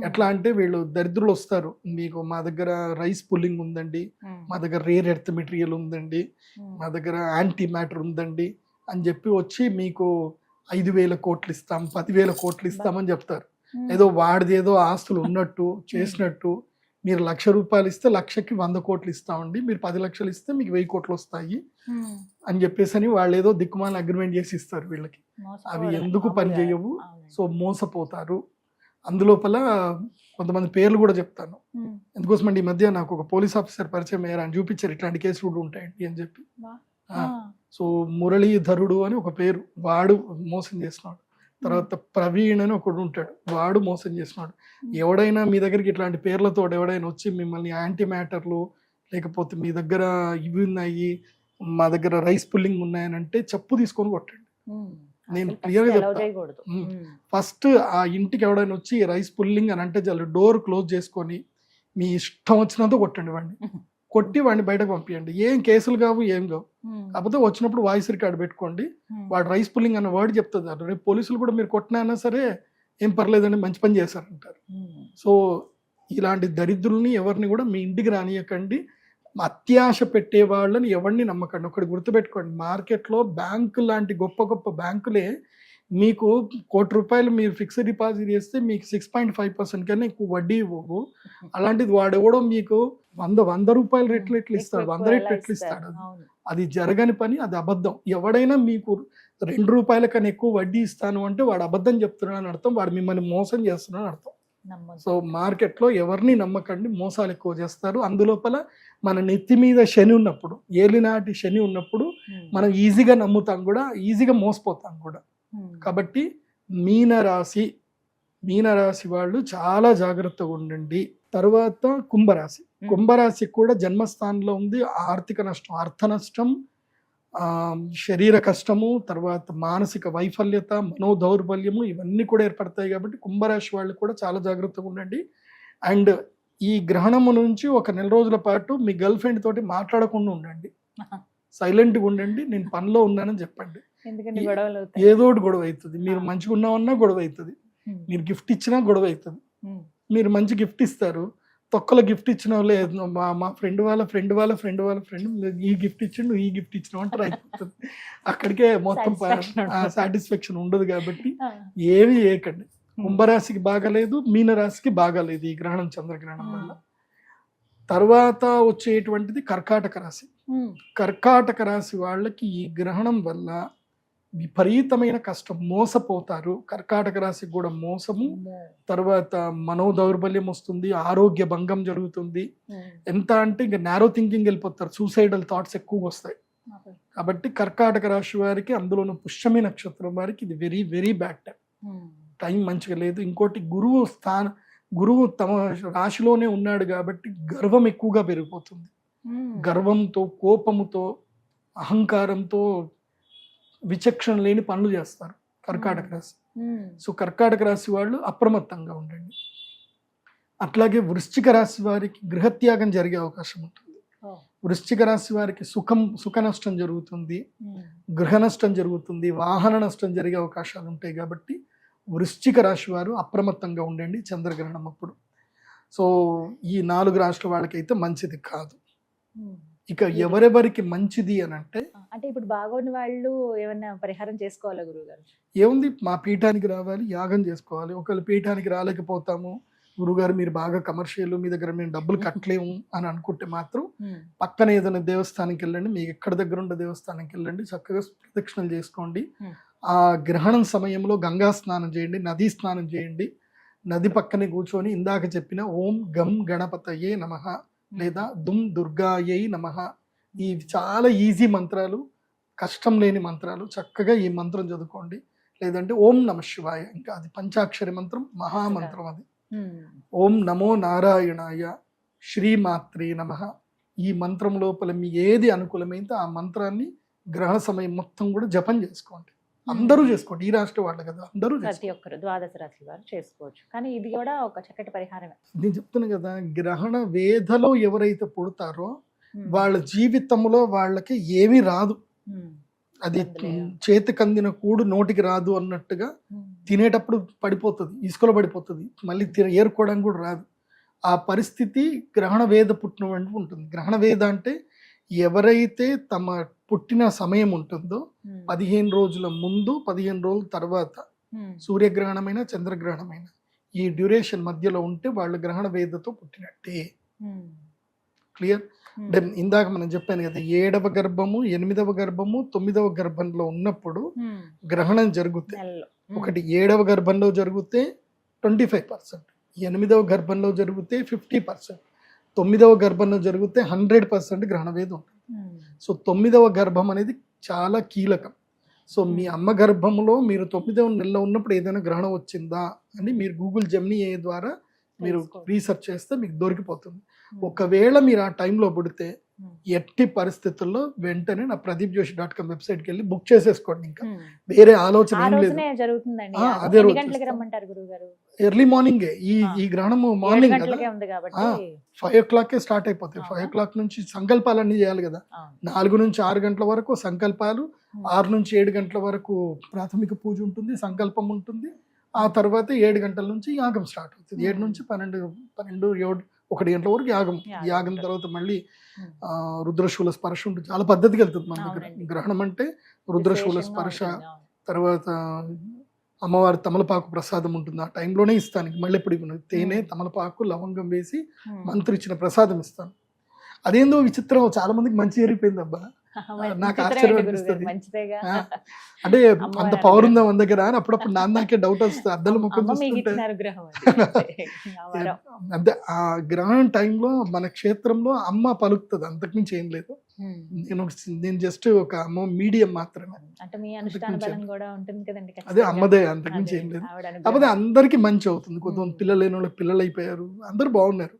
ఎట్లా అంటే వీళ్ళు దరిద్రులు వస్తారు, మీకు మా దగ్గర రైస్ పుల్లింగ్ ఉందండి, మా దగ్గర రేర్ ఎర్త్ మెటీరియల్ ఉందండి, మా దగ్గర యాంటీ మ్యాటర్ ఉందండి అని చెప్పి వచ్చి మీకు 5,000 కోట్లు ఇస్తాం, 10,000 కోట్లు ఇస్తామని చెప్తారు. ఏదో వాడిది ఏదో ఆస్తులు ఉన్నట్టు చేసినట్టు. మీరు 1,00,000 రూపాయలు ఇస్తే 1,00,000కి 100 కోట్లు ఇస్తామండి, మీరు 10 లక్షలు ఇస్తే మీకు 1000 కోట్లు వస్తాయి అని చెప్పేసి అని వాళ్ళు ఏదో దిక్కుమాల అగ్రిమెంట్ చేసి ఇస్తారు వీళ్ళకి. అవి ఎందుకు పని చేయవు. సో మోసపోతారు. అందులోపల కొంతమంది పేర్లు కూడా చెప్తాను ఎందుకోసం అంటే ఈ మధ్య నాకు ఒక పోలీస్ ఆఫీసర్ పరిచయం అయ్యారు, అని చూపించారు ఇట్లాంటి కేసులు కూడా ఉంటాయండి అని చెప్పి. సో మురళీధరుడు అని ఒక పేరు, వాడు మోసం చేస్తున్నాడు. తర్వాత ప్రవీణ్ అని ఒకడు ఉంటాడు, వాడు మోసం చేస్తున్నాడు. ఎవడైనా మీ దగ్గరికి ఇట్లాంటి పేర్లతో ఎవడైనా వచ్చి మిమ్మల్ని యాంటీ మ్యాటర్లు లేకపోతే మీ దగ్గర ఇవి ఉన్నాయి, మా దగ్గర రైస్ పుల్లింగ్ ఉన్నాయని అంటే చెప్పు తీసుకొని కొట్టండి. నేను క్లియర్గా చెప్తాను. ఫస్ట్ ఆ ఇంటికి ఎవడైనా వచ్చి రైస్ పుల్లింగ్ అని అంటే చాలు డోర్ క్లోజ్ చేసుకొని మీ ఇష్టం వచ్చినంత కొట్టండి వాడిని. కొట్టి వాడిని బయటకు పంపించండి. ఏం కేసులు కావు, ఏం కావు. కాకపోతే వచ్చినప్పుడు వాయిస్ రికార్డ్ పెట్టుకోండి. వాడు రైస్ పుల్లింగ్ అన్న వర్డ్ చెప్తుంది. రేపు పోలీసులు కూడా మీరు కొట్టినా సరే ఏం పర్లేదండి, మంచి పని చేశారంటారు. సో ఇలాంటి దరిద్రుల్ని ఎవరిని కూడా మీ ఇంటికి రానియకండి. అత్యాశ పెట్టే వాళ్ళని ఎవరిని నమ్మకండి. ఒకటి గుర్తుపెట్టుకోండి, మార్కెట్లో బ్యాంకు లాంటి గొప్ప గొప్ప బ్యాంకులే మీకు ₹1,00,000 మీరు ఫిక్స్డ్ డిపాజిట్ చేస్తే మీకు 6.5% కన్నా ఎక్కువ వడ్డీ ఇవ్వవు. అలాంటిది వాడెవడో మీకు 100 రూపాయల రెట్లు ఇస్తాడు, 100 రెట్లు ఇస్తాడు. అది జరగని పని, అది అబద్ధం. ఎవడైనా మీకు ₹2 కన్నా ఎక్కువ వడ్డీ ఇస్తాను అంటే వాడు అబద్ధం చెప్తున్నాడు అని అర్థం, వాడు మిమ్మల్ని మోసం చేస్తున్నాడు అని అర్థం. సో మార్కెట్లో ఎవరిని నమ్మకండి, మోసాలు ఎక్కువ చేస్తారు. అందులోపల మన నెత్తి మీద శని ఉన్నప్పుడు, ఏలినాటి శని ఉన్నప్పుడు మనం ఈజీగా నమ్ముతాం కూడా, ఈజీగా మోసపోతాం కూడా. కాబట్టి మీనరాశి వాళ్ళు చాలా జాగ్రత్తగా ఉండండి. తర్వాత కుంభరాశి కూడా జన్మస్థానంలో ఉంది. ఆర్థిక నష్టం, అర్థ నష్టం, శరీర కష్టము, తర్వాత మానసిక వైఫల్యత, మనోదౌర్బల్యము ఇవన్నీ కూడా ఏర్పడతాయి. కాబట్టి కుంభరాశి వాళ్ళు కూడా చాలా జాగ్రత్తగా ఉండండి. అండ్ ఈ గ్రహణము నుంచి ఒక 1 నెల రోజుల పాటు మీ గర్ల్ ఫ్రెండ్ తోటి మాట్లాడకుండా ఉండండి, సైలెంట్గా ఉండండి. నేను పనిలో ఉన్నానని చెప్పండి. ఏదో ఒకటి గొడవ అవుతుంది. మీరు మంచిగా ఉన్నామన్నా గొడవ అవుతుంది, మీరు గిఫ్ట్ ఇచ్చినా గొడవ అవుతుంది. మీరు మంచి గిఫ్ట్ ఇస్తారు, తొక్కలో గిఫ్ట్ ఇచ్చిన వాళ్ళే మా ఫ్రెండ్ ఫ్రెండ్ ఈ గిఫ్ట్ ఇచ్చిండు, ఈ గిఫ్ట్ ఇచ్చిన అంటారు, అయిపోతుంది. అక్కడికే మొత్తం సాటిస్ఫాక్షన్ ఉండదు. కాబట్టి ఏమి చేయకండి. కుంభరాశికి బాగాలేదు, మీనరాశికి బాగాలేదు ఈ గ్రహణం, చంద్రగ్రహణం వల్ల. తర్వాత వచ్చేటువంటిది కర్కాటక రాశి వాళ్ళకి ఈ గ్రహణం వల్ల విపరీతమైన కష్టం, మోసపోతారు. కర్కాటక రాశికి కూడా మోసము, తర్వాత మనోదౌర్బల్యం వస్తుంది, ఆరోగ్య భంగం జరుగుతుంది. ఎంత అంటే ఇంకా నారో థింకింగ్ వెళ్ళిపోతారు, సూసైడల్ థాట్స్ ఎక్కువ వస్తాయి. కాబట్టి కర్కాటక రాశి వారికి, అందులోనూ పుష్యమి నక్షత్రం వారికి ఇది వెరీ వెరీ బ్యాడ్ టైం మంచిగా లేదు. ఇంకోటి గురువు తమ రాశిలోనే ఉన్నాడు కాబట్టి గర్వం ఎక్కువగా పెరిగిపోతుంది. గర్వంతో, కోపముతో, అహంకారంతో విచక్షణ లేని పనులు చేస్తారు కర్కాటక రాశి. సో కర్కాటక రాశి వాళ్ళు అప్రమత్తంగా ఉండండి. అట్లాగే వృశ్చిక రాశి వారికి గృహత్యాగం జరిగే అవకాశం ఉంటుంది. వృశ్చిక రాశి వారికి సుఖ నష్టం జరుగుతుంది, గృహ నష్టం జరుగుతుంది, వాహన నష్టం జరిగే అవకాశాలు ఉంటాయి. కాబట్టి వృశ్చిక రాశి వారు అప్రమత్తంగా ఉండండి చంద్రగ్రహణం అప్పుడు. సో ఈ 4 రాశుల వాళ్ళకైతే మంచిది కాదు. ఇక ఎవరెవరికి మంచిది అని అంటే ఇప్పుడు బాగోని వాళ్ళు ఏమన్నా పరిహారం చేసుకోవాలా గురువుగారు? ఏముంది, మా పీఠానికి రావాలి, యాగం చేసుకోవాలి. ఒకవేళ పీఠానికి రాలేకపోతాము, గురుగారు మీరు బాగా కమర్షియల్, మీ దగ్గర మేము డబ్బులు కట్టలేము అని అనుకుంటే మాత్రం పక్కన ఏదైనా దేవస్థానానికి వెళ్ళండి, మీకు ఎక్కడ దగ్గర ఉండే దేవస్థానానికి వెళ్ళండి, చక్కగా ప్రదక్షిణలు చేసుకోండి. ఆ గ్రహణం సమయంలో గంగా స్నానం చేయండి, నదీ స్నానం చేయండి. నది పక్కనే కూర్చొని ఇందాక చెప్పిన ఓం గం గణపతయే నమః లేదా దుమ్ దుర్గాయై నమః, ఈ చాలా ఈజీ మంత్రాలు, కష్టం లేని మంత్రాలు. చక్కగా ఈ మంత్రం చదువుకోండి. లేదంటే ఓం నమ శివాయ, ఇంకా అది పంచాక్షరి మంత్రం, మహామంత్రం అది. ఓం నమో నారాయణాయ శ్రీమాత్రే నమః. ఈ మంత్రం లోపల మీ ఏది అనుకూలమైతే ఆ మంత్రాన్ని గ్రహణ సమయం మొత్తం కూడా జపం చేసుకోండి. అందరూ చేసుకోండి, ఈ రాష్ట్ర వాళ్ళు కదా, అందరూ ప్రతి ఒక్కరు ద్వాదశ రాశి వారు చేసుకోవచ్చు. కానీ ఇది కూడా ఒక చక్కటి పరిహారమే. నేను చెప్తున్నా కదా, గ్రహణ వేధలో ఎవరైతే పుడతారో వాళ్ళ జీవితంలో వాళ్ళకి ఏమీ రాదు. అది చేతికి అందిన కూడు నోటికి రాదు అన్నట్టుగా తినేటప్పుడు పడిపోతుంది, ఇసుకలో పడిపోతుంది, మళ్ళీ ఏరుకోవడానికి కూడా రాదు. ఆ పరిస్థితి గ్రహణ వేద పుట్టిన వంటి ఉంటుంది. గ్రహణ వేద అంటే ఎవరైతే తమ పుట్టిన సమయం ఉంటుందో 15 రోజుల ముందు 15 రోజుల తర్వాత, సూర్యగ్రహణమైన చంద్రగ్రహణమైన ఈ డ్యూరేషన్ మధ్యలో ఉంటే వాళ్ళు గ్రహణ వేదతో పుట్టినట్టే. క్లియర్? ఇందాక మనం చెప్పాను కదా, 7వ గర్భము 8వ గర్భము 9వ గర్భంలో ఉన్నప్పుడు గ్రహణం జరుగుతే, ఒకటి 7వ గర్భంలో జరిగితే 25%, 8వ గర్భంలో జరిగితే 50%, 9వ గర్భంలో జరిగితే 100% గ్రహణ వేదం ఉంటుంది. సో 9వ గర్భం అనేది చాలా కీలకం. సో మీ అమ్మ గర్భంలో మీరు 9వ నెలలో ఉన్నప్పుడు ఏదైనా గ్రహణం వచ్చిందా అని మీరు గూగుల్ జెమినీ ద్వారా మీరు రీసెర్చ్ చేస్తే మీకు దొరికిపోతుంది. ఒకవేళ మీరు ఆ టైంలో పుడితే ఎట్టి పరిస్థితుల్లో వెంటనే నా pradeepjoshi.com వెబ్సైట్కి వెళ్ళి బుక్ చేసేసుకోండి. ఇంకా వేరే ఆలోచన ఏం లేదు. అదే రోజు ఎర్లీ మార్నింగ్. ఈ గ్రహణము మార్నింగ్ కదా, 5 o'clock స్టార్ట్ అయిపోతాయి. 5 o'clock నుంచి సంకల్పాలన్నీ చేయాలి కదా. 4 నుంచి 6 గంటల వరకు సంకల్పాలు, 6 నుంచి 7 గంటల వరకు ప్రాథమిక పూజ ఉంటుంది, సంకల్పం ఉంటుంది. ఆ తర్వాత 7 గంటల నుంచి యాగం స్టార్ట్ అవుతుంది. 7 నుంచి 12, 1 గంటల వరకు యాగం. యాగం తర్వాత మళ్ళీ రుద్రశూల స్పర్శ ఉంటుంది. చాలా పద్ధతికి వెళ్తుంది మన దగ్గర. గ్రహణం అంటే రుద్రశూల స్పర్శ, తర్వాత అమ్మవారి తమలపాకు ప్రసాదం ఉంటుంది. ఆ టైంలోనే ఇస్తాను. మళ్ళీ ఎప్పుడు ఇవ్వను. తేనె, తమలపాకు, లవంగం వేసి మంత్రి ఇచ్చిన ప్రసాదం ఇస్తాను. అదేందో విచిత్రం, చాలా మందికి మంచి జరిగిపోయింది అబ్బా, నాకు ఆశ్చర్యం అనిపిస్తుంది. అంటే అంత పవర్ ఉందా మన దగ్గర అని అప్పుడప్పుడు నాకే డౌట్ వస్తుంది. అద్దాల ముఖం చూస్తుంటే అదే ఆ గ్రహణం టైంలో మన క్షేత్రంలో అమ్మ పలుకుతుంది, అంతకుమించి ఏం లేదు. నేను జస్ట్ ఒక మీడియం మాత్రమే. అదే అమ్మదే, అంతకుమించి ఏం లేదు. కాకపోతే అందరికి మంచి అవుతుంది. కొంతమంది పిల్లలు లేని వాళ్ళకి పిల్లలు అయిపోయారు, అందరు బాగున్నారు.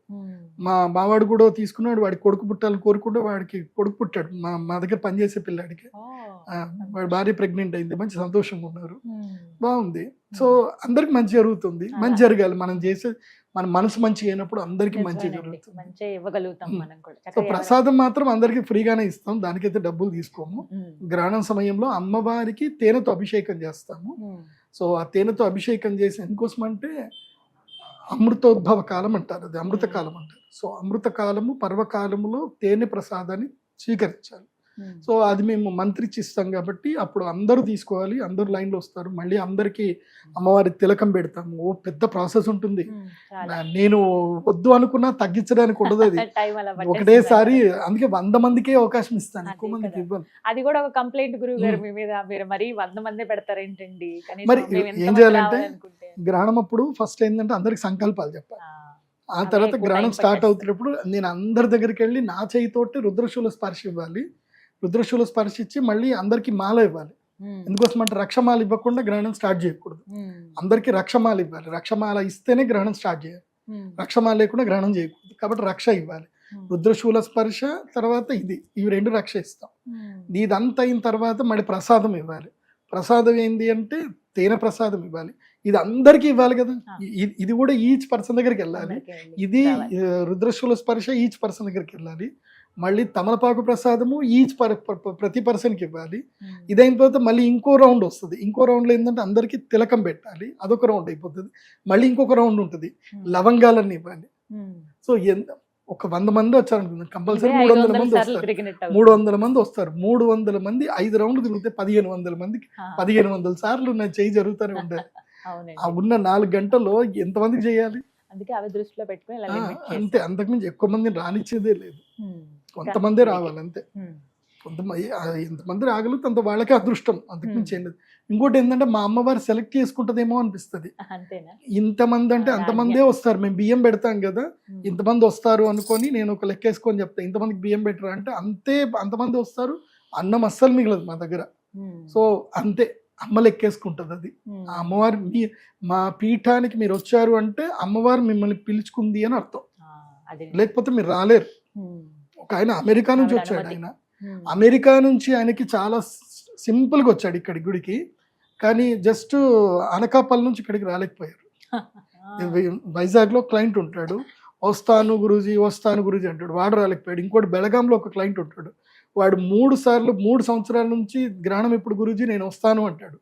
మా మావాడు కూడా తీసుకున్నాడు, వాడికి కొడుకు పుట్టాలని కోరుకుంటే వాడికి కొడుకు పుట్టాడు. మా దగ్గర పనిచేసే పిల్లాడికి వాడి భార్య ప్రెగ్నెంట్ అయింది, మంచి సంతోషంగా ఉన్నారు, బాగుంది. సో అందరికి మంచి జరుగుతుంది. మంచి జరగాలి. మనం చేసే మన మనసు మంచి అయినప్పుడు అందరికి మంచి జరుగుతుంది. సో ప్రసాదం మాత్రం అందరికి ఫ్రీగానే ఇస్తాం, దానికైతే డబ్బులు తీసుకోము. గ్రహణం సమయంలో అమ్మవారికి తేనెతో అభిషేకం చేస్తాము. సో ఆ తేనెతో అభిషేకం చేసి ఎందుకోసం అంటే అమృతోద్భవ కాలం అంటారు, అది అమృత కాలం అంటారు. సో అమృత కాలము, పర్వకాలములో తేనె ప్రసాదాన్ని స్వీకరించాలి. సో అది మేము మంత్రించి ఇస్తాం కాబట్టి అప్పుడు అందరూ తీసుకోవాలి, అందరూ లైన్లో వస్తారు. మళ్ళీ అందరికీ అమ్మవారి తిలకం పెడతాము. ఓ పెద్ద ప్రాసెస్ ఉంటుంది. నేను వద్దు అనుకున్నా తగ్గించడానికి ఉండదు, అది ఒకటేసారి. అందుకే 100 మందికే అవకాశం ఇస్తాను, ఎక్కువ మందికి ఇవ్వను. అది కూడా ఒక కంప్లైంట్ గురువు గారు మీ మీద, మీరు మరి 100 మంది పెడతారేంటండి. మరి ఏం చేయాలంటే గ్రహణం అప్పుడు ఫస్ట్ ఏంటంటే అందరికి సంకల్పాలు చెప్పాలి. ఆ తర్వాత గ్రహణం స్టార్ట్ అవుతున్నప్పుడు నేను అందరి దగ్గరికి వెళ్ళి నా చేయితోటి రుద్రశూల స్పర్శ ఇవ్వాలి. రుద్రశూల స్పర్శ ఇచ్చి మళ్ళీ అందరికి మాల ఇవ్వాలి. ఎందుకోసం అంటే రక్షమాల ఇవ్వకుండా గ్రహణం స్టార్ట్ చేయకూడదు. అందరికి రక్షమాల ఇవ్వాలి. రక్షమాల ఇస్తేనే గ్రహణం స్టార్ట్ చేయాలి. రక్షమాల లేకుండా గ్రహణం చేయకూడదు. కాబట్టి రక్ష ఇవ్వాలి. రుద్రశూల స్పర్శ తర్వాత ఇవి 2 రక్ష ఇస్తాం. ఇదంతా అయిన తర్వాత మళ్ళీ ప్రసాదం ఇవ్వాలి. ప్రసాదం ఏంటి అంటే తేనె ప్రసాదం ఇవ్వాలి. ఇది అందరికి ఇవ్వాలి కదా. ఇది కూడా ఈచ్ పర్సన్ దగ్గరికి వెళ్ళాలి. ఇది రుద్రశూల స్పర్శ ఈచ్ పర్సన్ దగ్గరికి వెళ్ళాలి. మళ్ళీ తమలపాకు ప్రసాదము ఈచ్ ప్రతి పర్సన్కి ఇవ్వాలి. ఇదైన తర్వాత మళ్ళీ ఇంకో రౌండ్ వస్తుంది. ఇంకో రౌండ్లో ఏంటంటే అందరికి తిలకం పెట్టాలి, అదొక రౌండ్ అయిపోతుంది. మళ్ళీ ఇంకొక రౌండ్ ఉంటుంది, లవంగాలన్నీ ఇవ్వాలి. సో ఒక 100 మంది వచ్చారనుకుందాం, కంపల్సరీ 300 మంది వస్తారు. 300 మంది వస్తారు. 300 మంది 5 రౌండ్లు తిరిగితే 1500 మందికి 1500 సార్లు నా చేయి జరుగుతూనే ఉండాలి. ఆ ఉన్న 4 గంటల్లో ఎంతమందికి చేయాలి? అందుకే అవి దృష్టిలో పెట్టుకుని అంతే, అంతకుమించి ఎక్కువ మందిని రానిచ్చేదే లేదు. కొంతమందే రావాలి అంతే. కొంతమంది ఎంతమంది రాగలుగుతే అంత వాళ్ళకే అదృష్టం, అంతకుమించి ఏం లేదు. ఇంకోటి ఏంటంటే మా అమ్మవారు సెలెక్ట్ చేసుకుంటదేమో అనిపిస్తుంది. అంతేనా? ఇంతమంది అంటే అంతమందే వస్తారు, మేము బియ్యం పెడతాం కదా, ఇంతమంది వస్తారు అనుకొని నేను ఒక లెక్కేసుకొని చెప్తాను, ఇంతమందికి బియ్యం పెట్టరా అంటే అంతమంది వస్తారు, అన్నం అస్సలు మిగలదు మా దగ్గర. సో అంతే, అమ్మ లెక్కేసుకుంటుంది అది. ఆ అమ్మవారు మా పీఠానికి మీరు వచ్చారు అంటే అమ్మవారు మిమ్మల్ని పిలుచుకుంది అని అర్థం, లేకపోతే మీరు రాలేరు. ఒక ఆయన అమెరికా నుంచి వచ్చాడు, ఆయన అమెరికా నుంచి ఆయనకి చాలా సింపుల్గా వచ్చాడు ఇక్కడి గుడికి, కానీ జస్ట్ అనకాపల్లి నుంచి ఇక్కడికి రాలేకపోయారు. వైజాగ్లో క్లయింట్ ఉంటాడు, వస్తాను గురూజీ అంటాడు, వాడు రాలేకపోయాడు. ఇంకోటి బెళగాంలో ఒక క్లయింట్ ఉంటాడు, వాడు 3 సంవత్సరాల నుంచి గ్రహణం ఎప్పుడు గురూజీ నేను వస్తాను అంటాడు.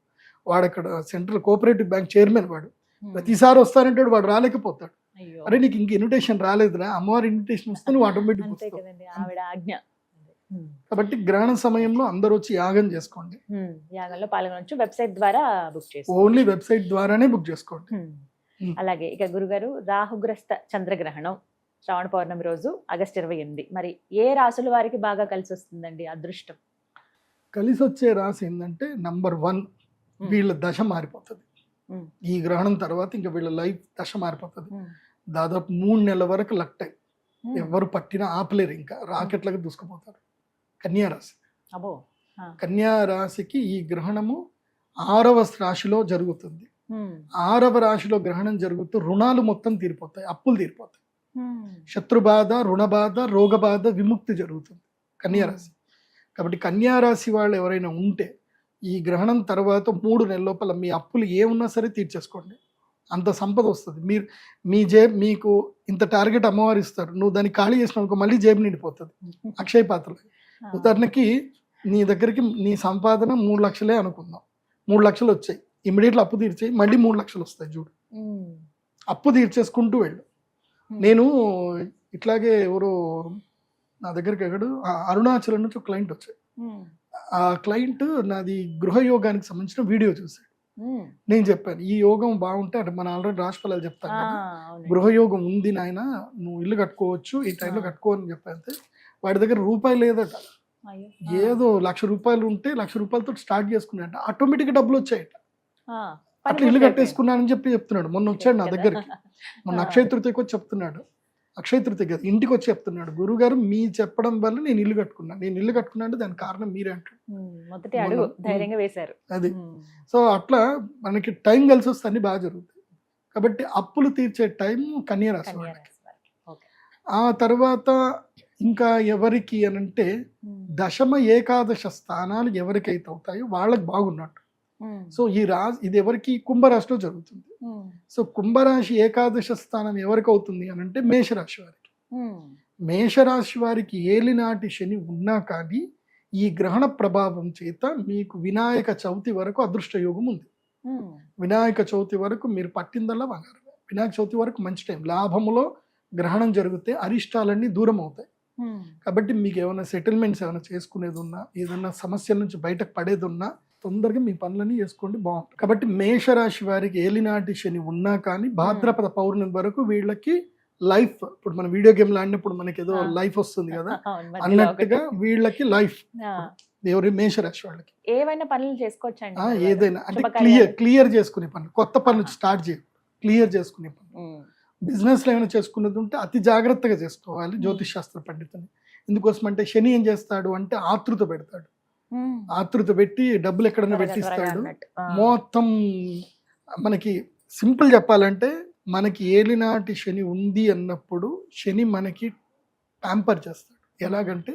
వాడు అక్కడ సెంట్రల్ కోఆపరేటివ్ బ్యాంక్ చైర్మన్, వాడు ప్రతిసారి వస్తానంటాడు, వాడు రాలేకపోతాడు. అరే నీకు ఇంక ఇన్విటేషన్ రాలేదురా, అమ్మవారి ఇన్విటేషన్ వస్తే నువ్వు ఆటోమేటిక్ వస్తావు. కాబట్టి గ్రహణ సమయంలో అందరూ వచ్చి యాగం చేసుకోండి, యాగంలో పాల్గొనొచ్చు. వెబ్సైట్ ద్వారా బుక్ చేసుకోండి, ఓన్లీ వెబ్సైట్ ద్వారానే బుక్ చేసుకోండి. అలాగే ఇక గురుగారు, రాహుగ్రస్త చంద్రగ్రహణం శ్రావణ పౌర్ణమి రోజు ఆగస్టు 28, మరి ఏ రాసుల వారికి బాగా కలిసి వస్తుందండి అదృష్టం? కలిసి వచ్చే రాశి ఏంటంటే నంబర్ 1, వీళ్ళ దశ మారిపోతుంది. ఈ గ్రహణం తర్వాత ఇంకా వీళ్ళ లైఫ్ దశ మారిపోతుంది. దాదాపు 3 నెలల వరకు లక్ టైం, ఎవరు పట్టినా ఆపలేరు, ఇంకా రాకెట్లకు దూసుకుపోతారు. కన్యారాశి, కన్యారాశికి ఈ గ్రహణము 6వ రాశిలో జరుగుతుంది. 6వ రాశిలో గ్రహణం జరుగుతూ రుణాలు మొత్తం తీరిపోతాయి, అప్పులు తీరిపోతాయి, శత్రుబాధ, రుణబాధ, రోగబాధ, విముక్తి జరుగుతుంది కన్యారాశి. కాబట్టి కన్యారాశి వాళ్ళు ఎవరైనా ఉంటే ఈ గ్రహణం తర్వాత 3 నెలల లోపల మీ అప్పులు ఏమున్నా సరే తీర్చేసుకోండి, అంత సంపద వస్తుంది. మీకు ఇంత టార్గెట్ అమ్మవారు ఇస్తారు, నువ్వు దాన్ని ఖాళీ చేసినావు మళ్ళీ జేబు నిండిపోతుంది. అక్షయ పాత్రలు, ఉదాహరణకి నీ దగ్గరికి నీ సంపాదన 3 లక్షలే అనుకుందాం, 3 లక్షలు వచ్చాయి, ఇమీడియట్లీ అప్పు తీర్చేయి, మళ్ళీ 3 లక్షలు వస్తాయి చూడు. అప్పు తీర్చేసుకుంటూ వెళ్ళు. నేను ఇట్లాగే ఎవరో నా దగ్గరికి అరుణాచలం నుంచి ఒక క్లయింట్ వచ్చాడు. ఆ క్లయింట్ నాది గృహయోగానికి సంబంధించిన వీడియో చూశాడు. నేను చెప్పాను ఈ యోగం బాగుంటే, అంటే మన ఆల్రెడీ రాశిఫలాలు చెప్తాను కదా, గృహయోగం ఉంది నాయన, నువ్వు ఇల్లు కట్టుకోవచ్చు, ఈ టైంలో కట్టుకోవని చెప్పాను. వాడి దగ్గర రూపాయి లేదట, ఏదో ₹1,00,000 ఉంటే ₹1,00,000తో స్టార్ట్ చేసుకున్నాడు, ఆటోమేటిక్గా డబ్బులు వచ్చాయట. అట్లా ఇల్లు కట్టేసుకున్నానని చెప్తున్నాడు. మొన్న వచ్చాడు నా దగ్గరికి, మొన్న అక్షయ తృతీయకి వచ్చి చెప్తున్నాడు, అక్షయ తృతీయ కదా ఇంటికి వచ్చి చెప్తున్నాడు, గురుగారు మీ చెప్పడం వల్ల నేను ఇల్లు కట్టుకున్నా అంటే దానికి కారణం మీరే అంటాడు. అది సో అట్లా మనకి టైం కలిసి వస్తే అన్ని బాగా జరుగుతాయి. కాబట్టి అప్పులు తీర్చే టైం కన్యారాశి వాళ్ళకి. ఆ తర్వాత ఇంకా ఎవరికి అనంటే దశమ ఏకాదశ స్థానాలు ఎవరికైతే అవుతాయో వాళ్ళకి బాగున్నట్టు. సో ఇది ఎవరికి కుంభరాశిలో జరుగుతుంది. సో కుంభరాశి ఏకాదశ స్థానం ఎవరికి అవుతుంది అని అంటే మేషరాశి వారికి. మేషరాశి వారికి ఏలినాటి శని ఉన్నా కానీ ఈ గ్రహణ ప్రభావం చేత మీకు వినాయక చవితి వరకు అదృష్ట యోగం ఉంది. వినాయక చవితి వరకు మీరు పట్టిందల్లా బంగారం. వినాయక చవితి వరకు మంచి టైం, లాభములో గ్రహణం జరిగితే అరిష్టాలన్నీ దూరం అవుతాయి. కాబట్టి మీకు ఏమైనా సెటిల్మెంట్స్ ఏమైనా చేసుకునేది ఉన్నా, ఏదైనా సమస్యల నుంచి బయటకు పడేది ఉన్నా తొందరగా మీ పనులన్నీ చేసుకోండి, బాగుంటుంది. కాబట్టి మేషరాశి వారికి ఏలినాటి శని ఉన్నా కానీ భాద్రపద పౌర్ణమి వరకు వీళ్ళకి లైఫ్, ఇప్పుడు మన వీడియో గేమ్లు ఆడినప్పుడు మనకి ఏదో లైఫ్ వస్తుంది కదా అన్నట్టుగా వీళ్ళకి లైఫ్, ఎవరి మేషరాశి వాళ్ళకి ఏవైనా పనులు చేసుకోవచ్చండి, ఏదైనా అంటే క్లియర్ చేసుకునే పనులు, కొత్త పనులు స్టార్ట్ చేయ క్లియర్ చేసుకునే పనులు. బిజినెస్ లో ఏమైనా చేసుకున్నది ఉంటే అతి జాగ్రత్తగా చేసుకోవాలి జ్యోతిష్ శాస్త్ర పండితుని. ఎందుకోసం అంటే శని ఏం చేస్తాడు అంటే ఆతృత పెడతాడు, ఆతృత పెట్టి డబ్బులు ఎక్కడైనా పెట్టిస్తాడు. మొత్తం మనకి సింపుల్ చెప్పాలంటే మనకి ఏలినాటి శని ఉంది అన్నప్పుడు శని మనకి ప్యాంపర్ చేస్తాడు. ఎలాగంటే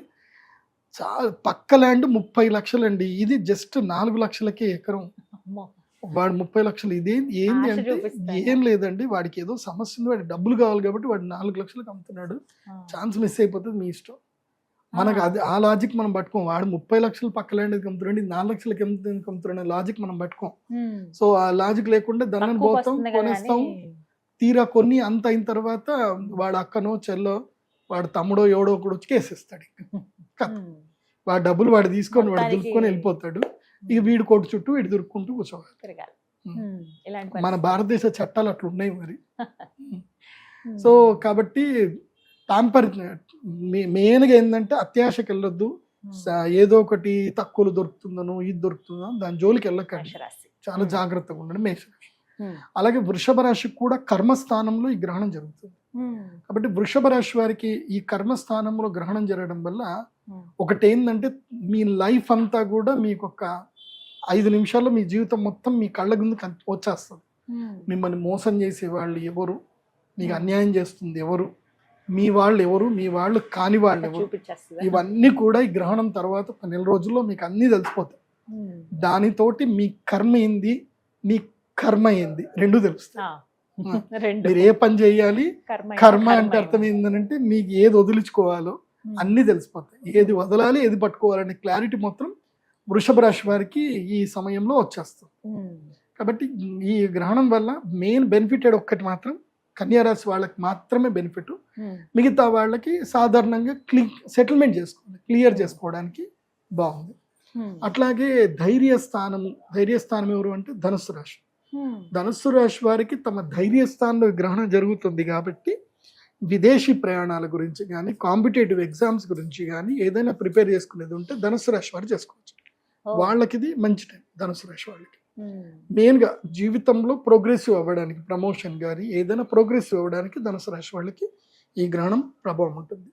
చాలా పక్క ల్యాండ్ 30 లక్షలండి, ఇది జస్ట్ 4 లక్షలకే ఎకరం, వాడు 30 లక్షలు. ఏంది అంటే ఏం లేదండి, వాడికి ఏదో సమస్య ఉంది, వాడికి డబ్బులు కావాలి కాబట్టి వాడు 4 లక్షలకు అమ్ముతున్నాడు, ఛాన్స్ మిస్ అయిపోతుంది, మీ ఇష్టం. మనకు అది ఆ లాజిక్ మనం పట్టుకోం. వాడు 30 లక్షలు పక్క ల్యాండ్ అమ్ముతున్నాడు, 4 లక్షలకి ఎందుకు అమ్ముతున్నాడు లాజిక్ మనం పట్టుకోం. సో ఆ లాజిక్ లేకుండా దాన్ని పోతాం, కొనేస్తాం. తీరా కొన్ని అంత అయిన తర్వాత వాడు అక్కనో చెల్లో వాడు తమ్ముడో ఎవడో ఒకడు వచ్చి కేసేస్తాడు. వాడు డబ్బులు వాడు తీసుకొని వాడు దులుపుకొని వెళ్ళిపోతాడు. ఇక వీడు కోటు చుట్టూ వీడు దొరుకుంటూ కూర్చోవాలి. మన భారతదేశ చట్టాలు అట్లా ఉన్నాయి మరి. సో కాబట్టి ప్యాంపర్ మెయిన్గా ఏంటంటే అత్యాశకి వెళ్ళొద్దు, ఏదో ఒకటి తక్కువలు దొరుకుతుందనో ఇది దొరుకుతుందో దాని జోలికి వెళ్ళకండి, మేషరాశి. చాలా జాగ్రత్తగా ఉండండి మేషరాశి. అలాగే వృషభ రాశికి కూడా కర్మస్థానంలో ఈ గ్రహణం జరుగుతుంది. కాబట్టి వృషభ రాశి వారికి ఈ కర్మస్థానంలో గ్రహణం జరగడం వల్ల ఒకటి ఏంటంటే మీ లైఫ్ అంతా కూడా మీకు ఒక 5 నిమిషాల్లో మీ జీవితం మొత్తం మీ కళ్ళ ముందు వచ్చేస్తుంది. మిమ్మల్ని మోసం చేసే వాళ్ళు ఎవరు, మీకు అన్యాయం చేస్తుంది ఎవరు, మీ వాళ్ళు ఎవరు, మీ వాళ్ళు కాని వాళ్ళు ఎవరు, ఇవన్నీ కూడా ఈ గ్రహణం తర్వాత 10 రోజుల్లో మీకు అన్నీ తెలిసిపోతాయి. దానితోటి మీ కర్మ ఏంది, మీ కర్మ ఏంది రెండు తెలుస్తాయి. మీరు ఏ పని చేయాలి, కర్మ అంటే అర్థం ఏంటంటే మీకు ఏది వదిలించుకోవాలో అన్ని తెలిసిపోతాయి, ఏది వదలాలి ఏది పట్టుకోవాలనే క్లారిటీ మొత్తం వృషభ రాశి వారికి ఈ సమయంలో వచ్చేస్తుంది. కాబట్టి ఈ గ్రహణం వల్ల మెయిన్ బెనిఫిటెడ్ ఒక్కటి మాత్రం కన్యా రాశి వాళ్ళకి మాత్రమే బెనిఫిట్. మిగతా వాళ్ళకి సాధారణంగా సెటిల్మెంట్ చేసుకోవాలి, క్లియర్ చేసుకోవడానికి బాగుంది. అట్లాగే ధైర్యస్థానం ఎవరు అంటే ధనుస్సు రాశి. ధనుస్సు రాశి వారికి తమ ధైర్యస్థానంలో గ్రహణం జరుగుతుంది కాబట్టి విదేశీ ప్రయాణాల గురించి కానీ, కాంపిటేటివ్ ఎగ్జామ్స్ గురించి కానీ ఏదైనా ప్రిపేర్ చేసుకునేది ఉంటే ధనుస్సు రాశి వారు చేసుకోవచ్చు. వాళ్ళకి ఇది మంచి టైం. ధనుస్సు రాశి వాళ్ళకి మెయిన్గా జీవితంలో ప్రోగ్రెసివ్ అవ్వడానికి, ప్రమోషన్ కానీ ఏదైనా ప్రోగ్రెసివ్ అవ్వడానికి ధనుసు రాశి వాళ్ళకి ఈ గ్రహణం ప్రభావం ఉంటుంది.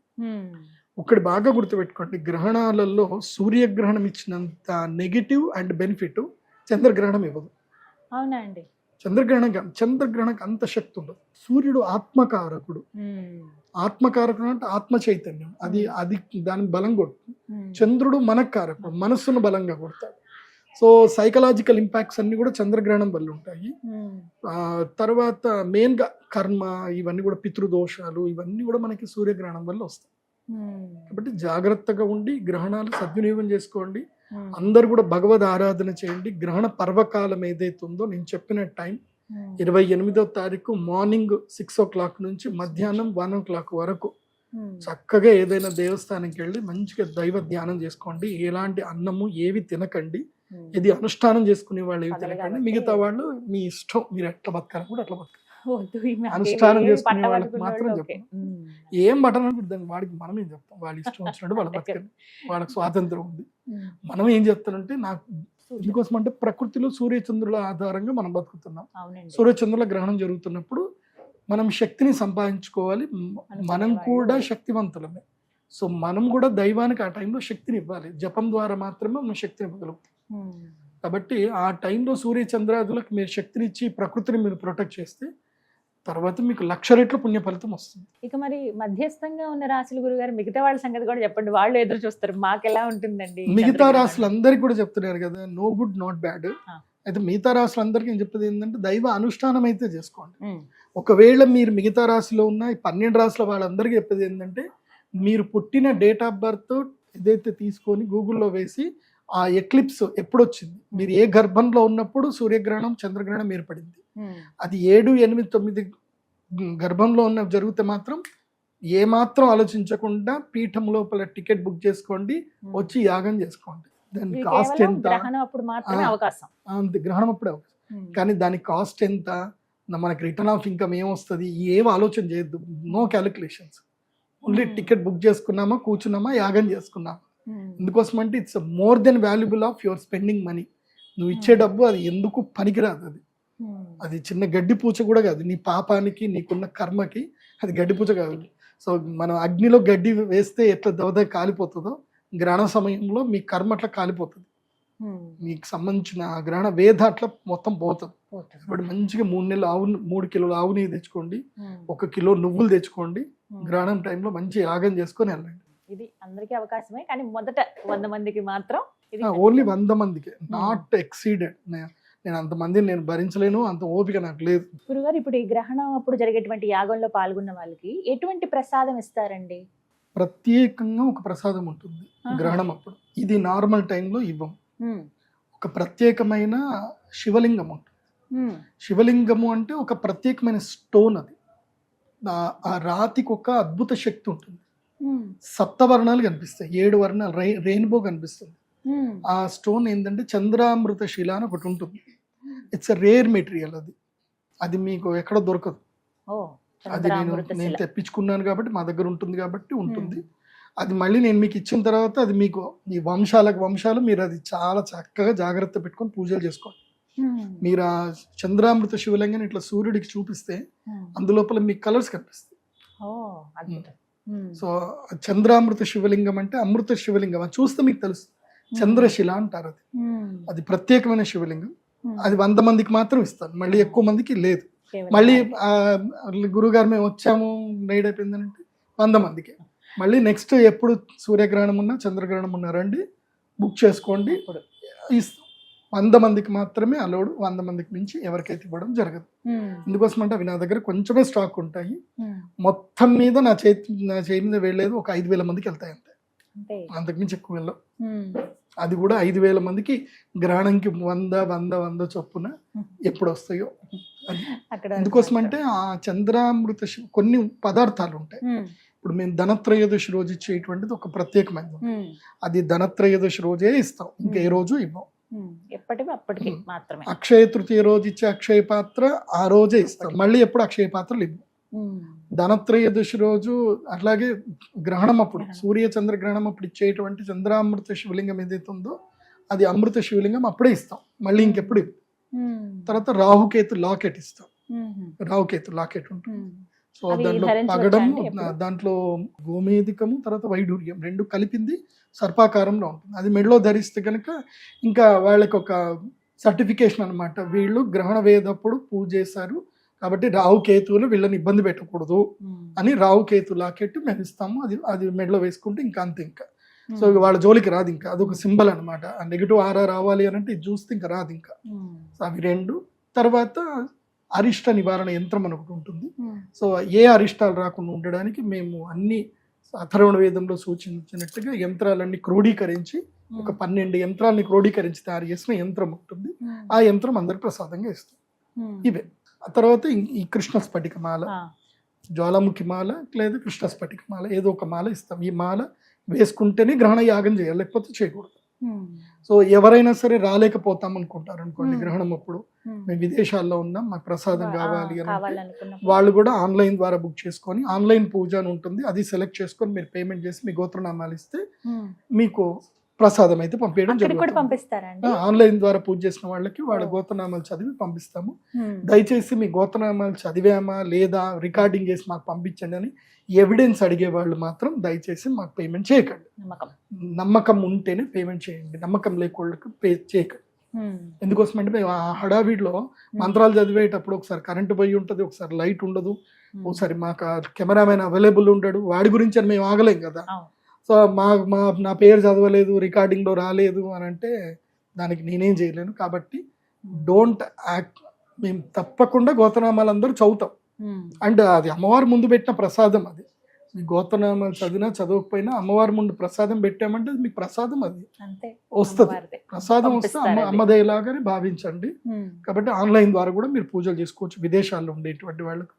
ఒకటి బాగా గుర్తుపెట్టుకోండి, గ్రహణాలలో సూర్యగ్రహణం ఇచ్చినంత నెగిటివ్ అండ్ బెనిఫిట్ చంద్రగ్రహణం ఇవ్వదు. అవునా అండి? చంద్రగ్రహణకు అంత శక్తి ఉండదు. సూర్యుడు ఆత్మకారకుడు. ఆత్మకారకుడు అంటే ఆత్మ చైతన్యం, అది దాని బలం కొడుతుంది. చంద్రుడు మనకారకుడు, మనస్సును బలంగా కొడతాడు. సో సైకలాజికల్ ఇంపాక్ట్స్ అన్ని కూడా చంద్రగ్రహణం వల్ల ఉంటాయి. తర్వాత మెయిన్ గా కర్మ ఇవన్నీ కూడా పితృదోషాలు ఇవన్నీ కూడా మనకి సూర్యగ్రహణం వల్ల వస్తాయి. కాబట్టి జాగ్రత్తగా ఉండి గ్రహణాలు సద్వినియోగం చేసుకోండి. అందరు కూడా భగవద్ ఆరాధన చేయండి. గ్రహణ పర్వకాలం ఏదైతే ఉందో నేను చెప్పిన టైం 28వ తారీఖు మార్నింగ్ 6 o'clock నుంచి మధ్యాహ్నం 1 o'clock వరకు చక్కగా ఏదైనా దేవస్థానంకి వెళ్ళి మంచిగా దైవ ధ్యానం చేసుకోండి. ఎలాంటి అన్నము ఏవి తినకండి. ఇది అనుష్ఠానం చేసుకునే వాళ్ళు ఏవి తినకండి. మిగతా వాళ్ళు మీ ఇష్టం, మీరు ఎట్లా బతకాలి కూడా అట్లా బతకాలి. అనుష్ఠానం చేసుకునే వాళ్ళకి మాత్రం చెప్పండి. ఏం బటన్ దాన్ని వాడికి మనం ఏం చెప్తాం, వాళ్ళ ఇష్టం వచ్చినట్టు వాళ్ళ బతకండి, వాళ్ళకి స్వాతంత్రం ఉంది. మనం ఏం చెప్తానంటే నాకు ఎందుకోసం అంటే ప్రకృతిలో సూర్యచంద్రుల ఆధారంగా మనం బతుకుతున్నాం. సూర్యచంద్రుల గ్రహణం జరుగుతున్నప్పుడు మనం శక్తిని సంపాదించుకోవాలి. మనం కూడా శక్తివంతులమే. సో మనం కూడా దైవానికి ఆ టైంలో శక్తిని ఇవ్వాలి. జపం ద్వారా మాత్రమే మనం శక్తిని ఇవ్వగలుగుతాం. కాబట్టి ఆ టైంలో సూర్యచంద్రాదులకు మీరు శక్తిని ఇచ్చి ప్రకృతిని మీరు ప్రొటెక్ట్ చేస్తే తర్వాత మీకు 1,00,000 రెట్ల పుణ్య ఫలితం వస్తుంది. ఇక మరి మధ్యస్థంగా ఉన్న రాశుల గురుగారు మిగతా వాళ్ళ సంగతి కూడా చెప్పండి. వాళ్ళు ఎదురు చూస్తారు, మాకు ఎలా ఉంటుందండి. మిగతా రాశులందరికీ కూడా చెప్తున్నారు కదా, నో గుడ్ నాట్ బ్యాడ్. అయితే మిగతా రాశులందరికీ నేను చెప్పేది ఏంటంటే దైవ అనుష్ఠానం అయితే చేసుకోండి. ఒకవేళ మీరు మిగతా రాశిలో ఉన్న 12 రాశుల వాళ్ళందరికీ చెప్పేది ఏంటంటే మీరు పుట్టిన డేట్ ఆఫ్ బర్త్ ఏదైతే తీసుకొని గూగుల్లో వేసి ఆ ఎక్లిప్స్ ఎప్పుడు వచ్చింది, మీరు ఏ గర్భంలో ఉన్నప్పుడు సూర్యగ్రహణం చంద్రగ్రహణం ఏర్పడింది, అది 7, 8, 9 గర్భంలో ఉన్న జరిగితే మాత్రం ఏ మాత్రం ఆలోచించకుండా పీఠం లోపల టికెట్ బుక్ చేసుకోండి, వచ్చి యాగం చేసుకోండి. దాని కాస్ట్ ఎంత, గ్రహణం అప్పుడే అవకాశం. కానీ దాని కాస్ట్ ఎంత, మనకి రిటర్న్ ఆఫ్ ఇన్కమ్ ఏమొస్తుంది, ఏం ఆలోచన చేయొద్దు. No calculations. Only ticket book చేసుకున్నామా, కూర్చున్నామా, యాగం చేసుకున్నామా. ఎందుకోసం అంటే it's more than valuable of your spending money. నువ్వు ఇచ్చే డబ్బు అది ఎందుకు పనికిరాదు. అది చిన్న గడ్డి పూచ కూడా కాదు. నీ పాపానికి నీకున్న కర్మకి అది గడ్డి పూచ కాదు. సో మనం అగ్నిలో గడ్డి వేస్తే ఎట్లా దవద కాలిపోతుందో గ్రహణ సమయంలో మీ కర్మ అట్లా కాలిపోతుంది. మీకు సంబంధించిన గ్రహణ వేద అట్లా మొత్తం పోతుంది. ఇప్పుడు మంచిగా 3 కిలోలు ఆవు నెయ్యి తెచ్చుకోండి, 1 కిలో నువ్వులు తెచ్చుకోండి. గ్రహణం టైంలో మంచి యాగం చేసుకొని వెళ్ళండి. ఇది అందరికీ అవకాశమే, కానీ మొదట 100 మందికి మాత్రం ఓన్లీ 100 మందికి, నాట్ ఎక్సీడెడ్. నేను అంతమందిని నేను భరించలేను, అంత ఓపిక నాకు లేదు. గురుగారు, ఇప్పుడు ఈ గ్రహణం అప్పుడు జరిగేటువంటి యాగంలో పాల్గొన్న వాళ్ళకి ఎటువంటి ప్రసాదం ఇస్తారండి? ప్రత్యేకంగా ఒక ప్రసాదం ఉంటుంది గ్రహణం అప్పుడు. ఇది నార్మల్ టైంలో ఇవ్వం. ఒక ప్రత్యేకమైన శివలింగం ఉంటుంది. శివలింగము అంటే ఒక ప్రత్యేకమైన స్టోన్. అది ఆ రాతికి ఒక అద్భుత శక్తి ఉంటుంది. 7 వర్ణాలు కనిపిస్తాయి, 7 వర్ణాలు, రెయిన్బో కనిపిస్తుంది. ఆ స్టోన్ ఏంటంటే చంద్రామృత శిల అని ఒకటి ఉంటుంది. It's rare material. అది మీకు ఎక్కడ దొరకదు. అది నేను తెప్పించుకున్నాను కాబట్టి మా దగ్గర ఉంటుంది కాబట్టి ఉంటుంది. అది మళ్ళీ నేను మీకు ఇచ్చిన తర్వాత అది మీకు ఈ వంశాలకు వంశాలు మీరు అది చాలా చక్కగా జాగ్రత్త పెట్టుకొని పూజలు చేసుకోండి. మీరు ఆ చంద్రామృత శివలింగాన్ని ఇట్లా సూర్యుడికి చూపిస్తే అందులోపల మీకు కలర్స్ కనిపిస్తాయి. సో చంద్రామృత శివలింగం అంటే అమృత శివలింగం, అది చూస్తే మీకు తెలుస్తుంది. చంద్రశిల అంటారు, అది అది ప్రత్యేకమైన శివలింగం. అది 100 మందికి మాత్రం ఇస్తాను, మళ్ళీ ఎక్కువ మందికి లేదు. మళ్ళీ గురుగారు మేము వచ్చాము నైట్ అయిపోయిందంటే 100 మందికి. మళ్ళీ నెక్స్ట్ ఎప్పుడు సూర్యగ్రహణం ఉన్నా చంద్రగ్రహణం ఉన్నా రండి, బుక్ చేసుకోండి. 100 మందికి మాత్రమే అలౌడ్, 100 మందికి మించి ఎవరికైతే ఇవ్వడం జరగదు. ఎందుకోసం అంటే అవి నా దగ్గర కొంచెమే స్టాక్ ఉంటాయి. మొత్తం మీద నా చేయి మీద వెళ్ళలేదు ఒక 5,000 మందికి వెళ్తాయి అంతే, అంతకుమించి ఎక్కువ వెళ్ళవు. అది కూడా 5,000 మందికి గ్రహణంకి 100 చొప్పున ఎప్పుడు వస్తాయో. ఎందుకోసం అంటే ఆ చంద్రామృత కొన్ని పదార్థాలు ఉంటాయి. ఇప్పుడు మేము ధనత్రయోదశి రోజు ఇచ్చేటువంటిది ఒక ప్రత్యేకమైనది, అది ధనత్రయోదశి రోజే ఇస్తాం, ఇంకా ఏ రోజు ఇవ్వం. అప్పటికి మాత్రమే. అక్షయ తృతీయ రోజు ఇచ్చే అక్షయ పాత్ర ఆ రోజే ఇస్తాం, మళ్ళీ ఎప్పుడు అక్షయ పాత్రలు ఇవ్వం. ధనత్రయోదశి రోజు అట్లాగే గ్రహణం అప్పుడు సూర్య చంద్ర గ్రహణం అప్పుడు ఇచ్చేటువంటి చంద్రామృత శివలింగం ఏదైతే ఉందో అది అమృత శివలింగం అప్పుడే ఇస్తాం, మళ్ళీ ఇంకెప్పుడు ఇవ్వం. తర్వాత రాహుకేతు లాకెట్ ఇస్తాం, రాహుకేతు లాకెట్ ఉంటుంది. సో దాంట్లో పగడం, దాంట్లో గోమేధికము తర్వాత వైడూర్యం రెండు కలిపింది సర్పాకారంలో ఉంటుంది. అది మెడలో ధరిస్తే కనుక ఇంకా వాళ్ళకి ఒక సర్టిఫికేషన్ అనమాట, వీళ్ళు గ్రహణ వేదప్పుడు పూజ చేశారు కాబట్టి రాహుకేతువులు వీళ్ళని ఇబ్బంది పెట్టకూడదు అని రాహుకేతు లాకెట్ మేము ఇస్తాము. అది మెడలో వేసుకుంటే ఇంకా అంతే, ఇంకా సో వాళ్ళ జోలికి రాదు. ఇంకా అదొక సింబల్ అనమాట, ఆ నెగిటివ్ ఆరా రావాలి అని అంటే ఇది చూస్తే ఇంకా రాదు ఇంకా. సో అవి రెండు. తర్వాత అరిష్ట నివారణ యంత్రం అని ఒకటి ఉంటుంది. సో ఏ అరిష్టాలు రాకుండా ఉండడానికి మేము అన్ని అథర్వణ వేదంలో సూచించినట్టుగా యంత్రాలన్నీ క్రోడీకరించి ఒక 12 యంత్రాలని క్రోడీకరించి తయారు చేసిన యంత్రం ఉంటుంది. ఆ యంత్రం అందరికి ప్రసాదంగా ఇస్తాం. ఇవే. ఆ తర్వాత ఈ కృష్ణ స్ఫటిక మాల, జ్వాలాముఖి మాల లేదా కృష్ణ స్ఫటిక మాల ఏదో ఒక మాల ఇస్తాం. ఈ మాల వేసుకుంటేనే గ్రహణ యాగం చేయాలి, లేకపోతే చేయకూడదు. సో ఎవరైనా సరే రాలేకపోతాం అనుకుంటారు అనుకోండి గ్రహణం అప్పుడు, మేము విదేశాల్లో ఉన్నాం మాకు ప్రసాదం కావాలి అని వాళ్ళు కూడా ఆన్లైన్ ద్వారా బుక్ చేసుకొని, ఆన్లైన్ పూజ అని ఉంటుంది, అది సెలెక్ట్ చేసుకొని మీరు పేమెంట్ చేసి మీ గోత్రనామాలు ఇస్తే మీకు ప్రసాదం అయితే పంపించడం జరుగుతుంది. ఆన్లైన్ ద్వారా పూజ చేసిన వాళ్ళకి వాళ్ళ గోత్రనామాలు చదివి పంపిస్తాము. దయచేసి మీ గోత్రనామాలు చదివామా లేదా రికార్డింగ్ చేసి మాకు పంపించండి అని ఎవిడెన్స్ అడిగే వాళ్ళు మాత్రం దయచేసి మాకు పేమెంట్ చేయకండి. నమ్మకం ఉంటేనే పేమెంట్ చేయండి, నమ్మకం లేకోళ్ళకి పే చేయకండి. ఎందుకోసం అంటే మేము ఆ హడావిడిలో మంత్రాలు చదివేటప్పుడు ఒకసారి కరెంటు పోయి ఉంటుంది, ఒకసారి లైట్ ఉండదు, ఒకసారి మాకు కెమెరామెన్ అవైలబుల్ ఉండడు, వాడి గురించి అని మేము ఆగలేం కదా. సో నా పేరు చదవలేదు, రికార్డింగ్లో రాలేదు అని అంటే దానికి నేనేం చేయలేను. కాబట్టి డోంట్ యాక్ట్. మేము తప్పకుండా గోత్రనామాలు అందరూ చదువుతాం. అండ్ అది అమ్మవారి ముందు పెట్టిన ప్రసాదం, అది మీ గోత్రనామాలు చదివినా చదవకపోయినా అమ్మవారి ముందు ప్రసాదం పెట్టామంటే మీకు ప్రసాదం అది వస్తుంది. ప్రసాదం వస్తే అమ్మదేలాగానే భావించండి. కాబట్టి ఆన్లైన్ ద్వారా కూడా మీరు పూజలు చేసుకోవచ్చు విదేశాల్లో ఉండేటువంటి వాళ్ళకు.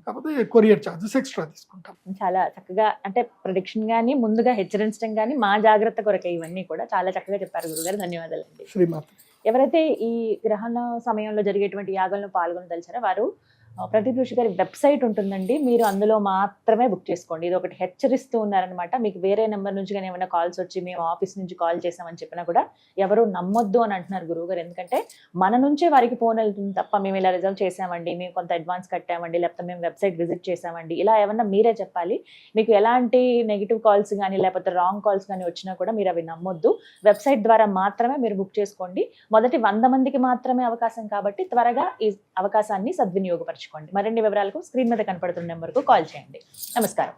కాకపోతే కొరియర్ ఛార్జెస్ ఎక్స్ట్రా తీసుకుంటాం. చాలా చక్కగా అంటే ప్రొడిక్షన్ గానీ ముందుగా హెచ్చరించడం గానీ మా జాగ్రత్త కొరకే ఇవన్నీ కూడా చాలా చక్కగా చెప్పారు గురుగారు. ధన్యవాదాలండి. శ్రీమాత. ఎవరైతే ఈ గ్రహణ సమయంలో జరిగేటువంటి యాగంలో పాల్గొనదలిచారో వారు ప్రదీప్ ఋషి గారి వెబ్సైట్ ఉంటుందండి, మీరు అందులో మాత్రమే బుక్ చేసుకోండి. ఇది ఒకటి హెచ్చరిస్తూ ఉన్నారనమాట. మీకు వేరే నెంబర్ నుంచి కానీ ఏమైనా కాల్స్ వచ్చి మేము ఆఫీస్ నుంచి కాల్ చేసామని చెప్పినా కూడా ఎవరు నమ్మొద్దు అని అంటున్నారు గురువు గారు. ఎందుకంటే మన నుంచే వారికి ఫోన్ వెళ్తుంది తప్ప మేము ఇలా రిజర్వ్ చేసామండి, మేము కొంత అడ్వాన్స్ కట్టామండి, లేకపోతే మేము వెబ్సైట్ విజిట్ చేసామండి, ఇలా ఏమన్నా మీరే చెప్పాలి. మీకు ఎలాంటి నెగిటివ్ కాల్స్ కానీ లేకపోతే రాంగ్ కాల్స్ కానీ వచ్చినా కూడా మీరు అవి నమ్మొద్దు. వెబ్సైట్ ద్వారా మాత్రమే మీరు బుక్ చేసుకోండి. మొదటి 100 మందికి మాత్రమే అవకాశం కాబట్టి త్వరగా ఈ అవకాశాన్ని సద్వినియోగపరచుకోండి. మరిన్ని వివరాలకు స్క్రీన్ మీద కనపడుతున్న నెంబర్కు కాల్ చేయండి. నమస్కారం.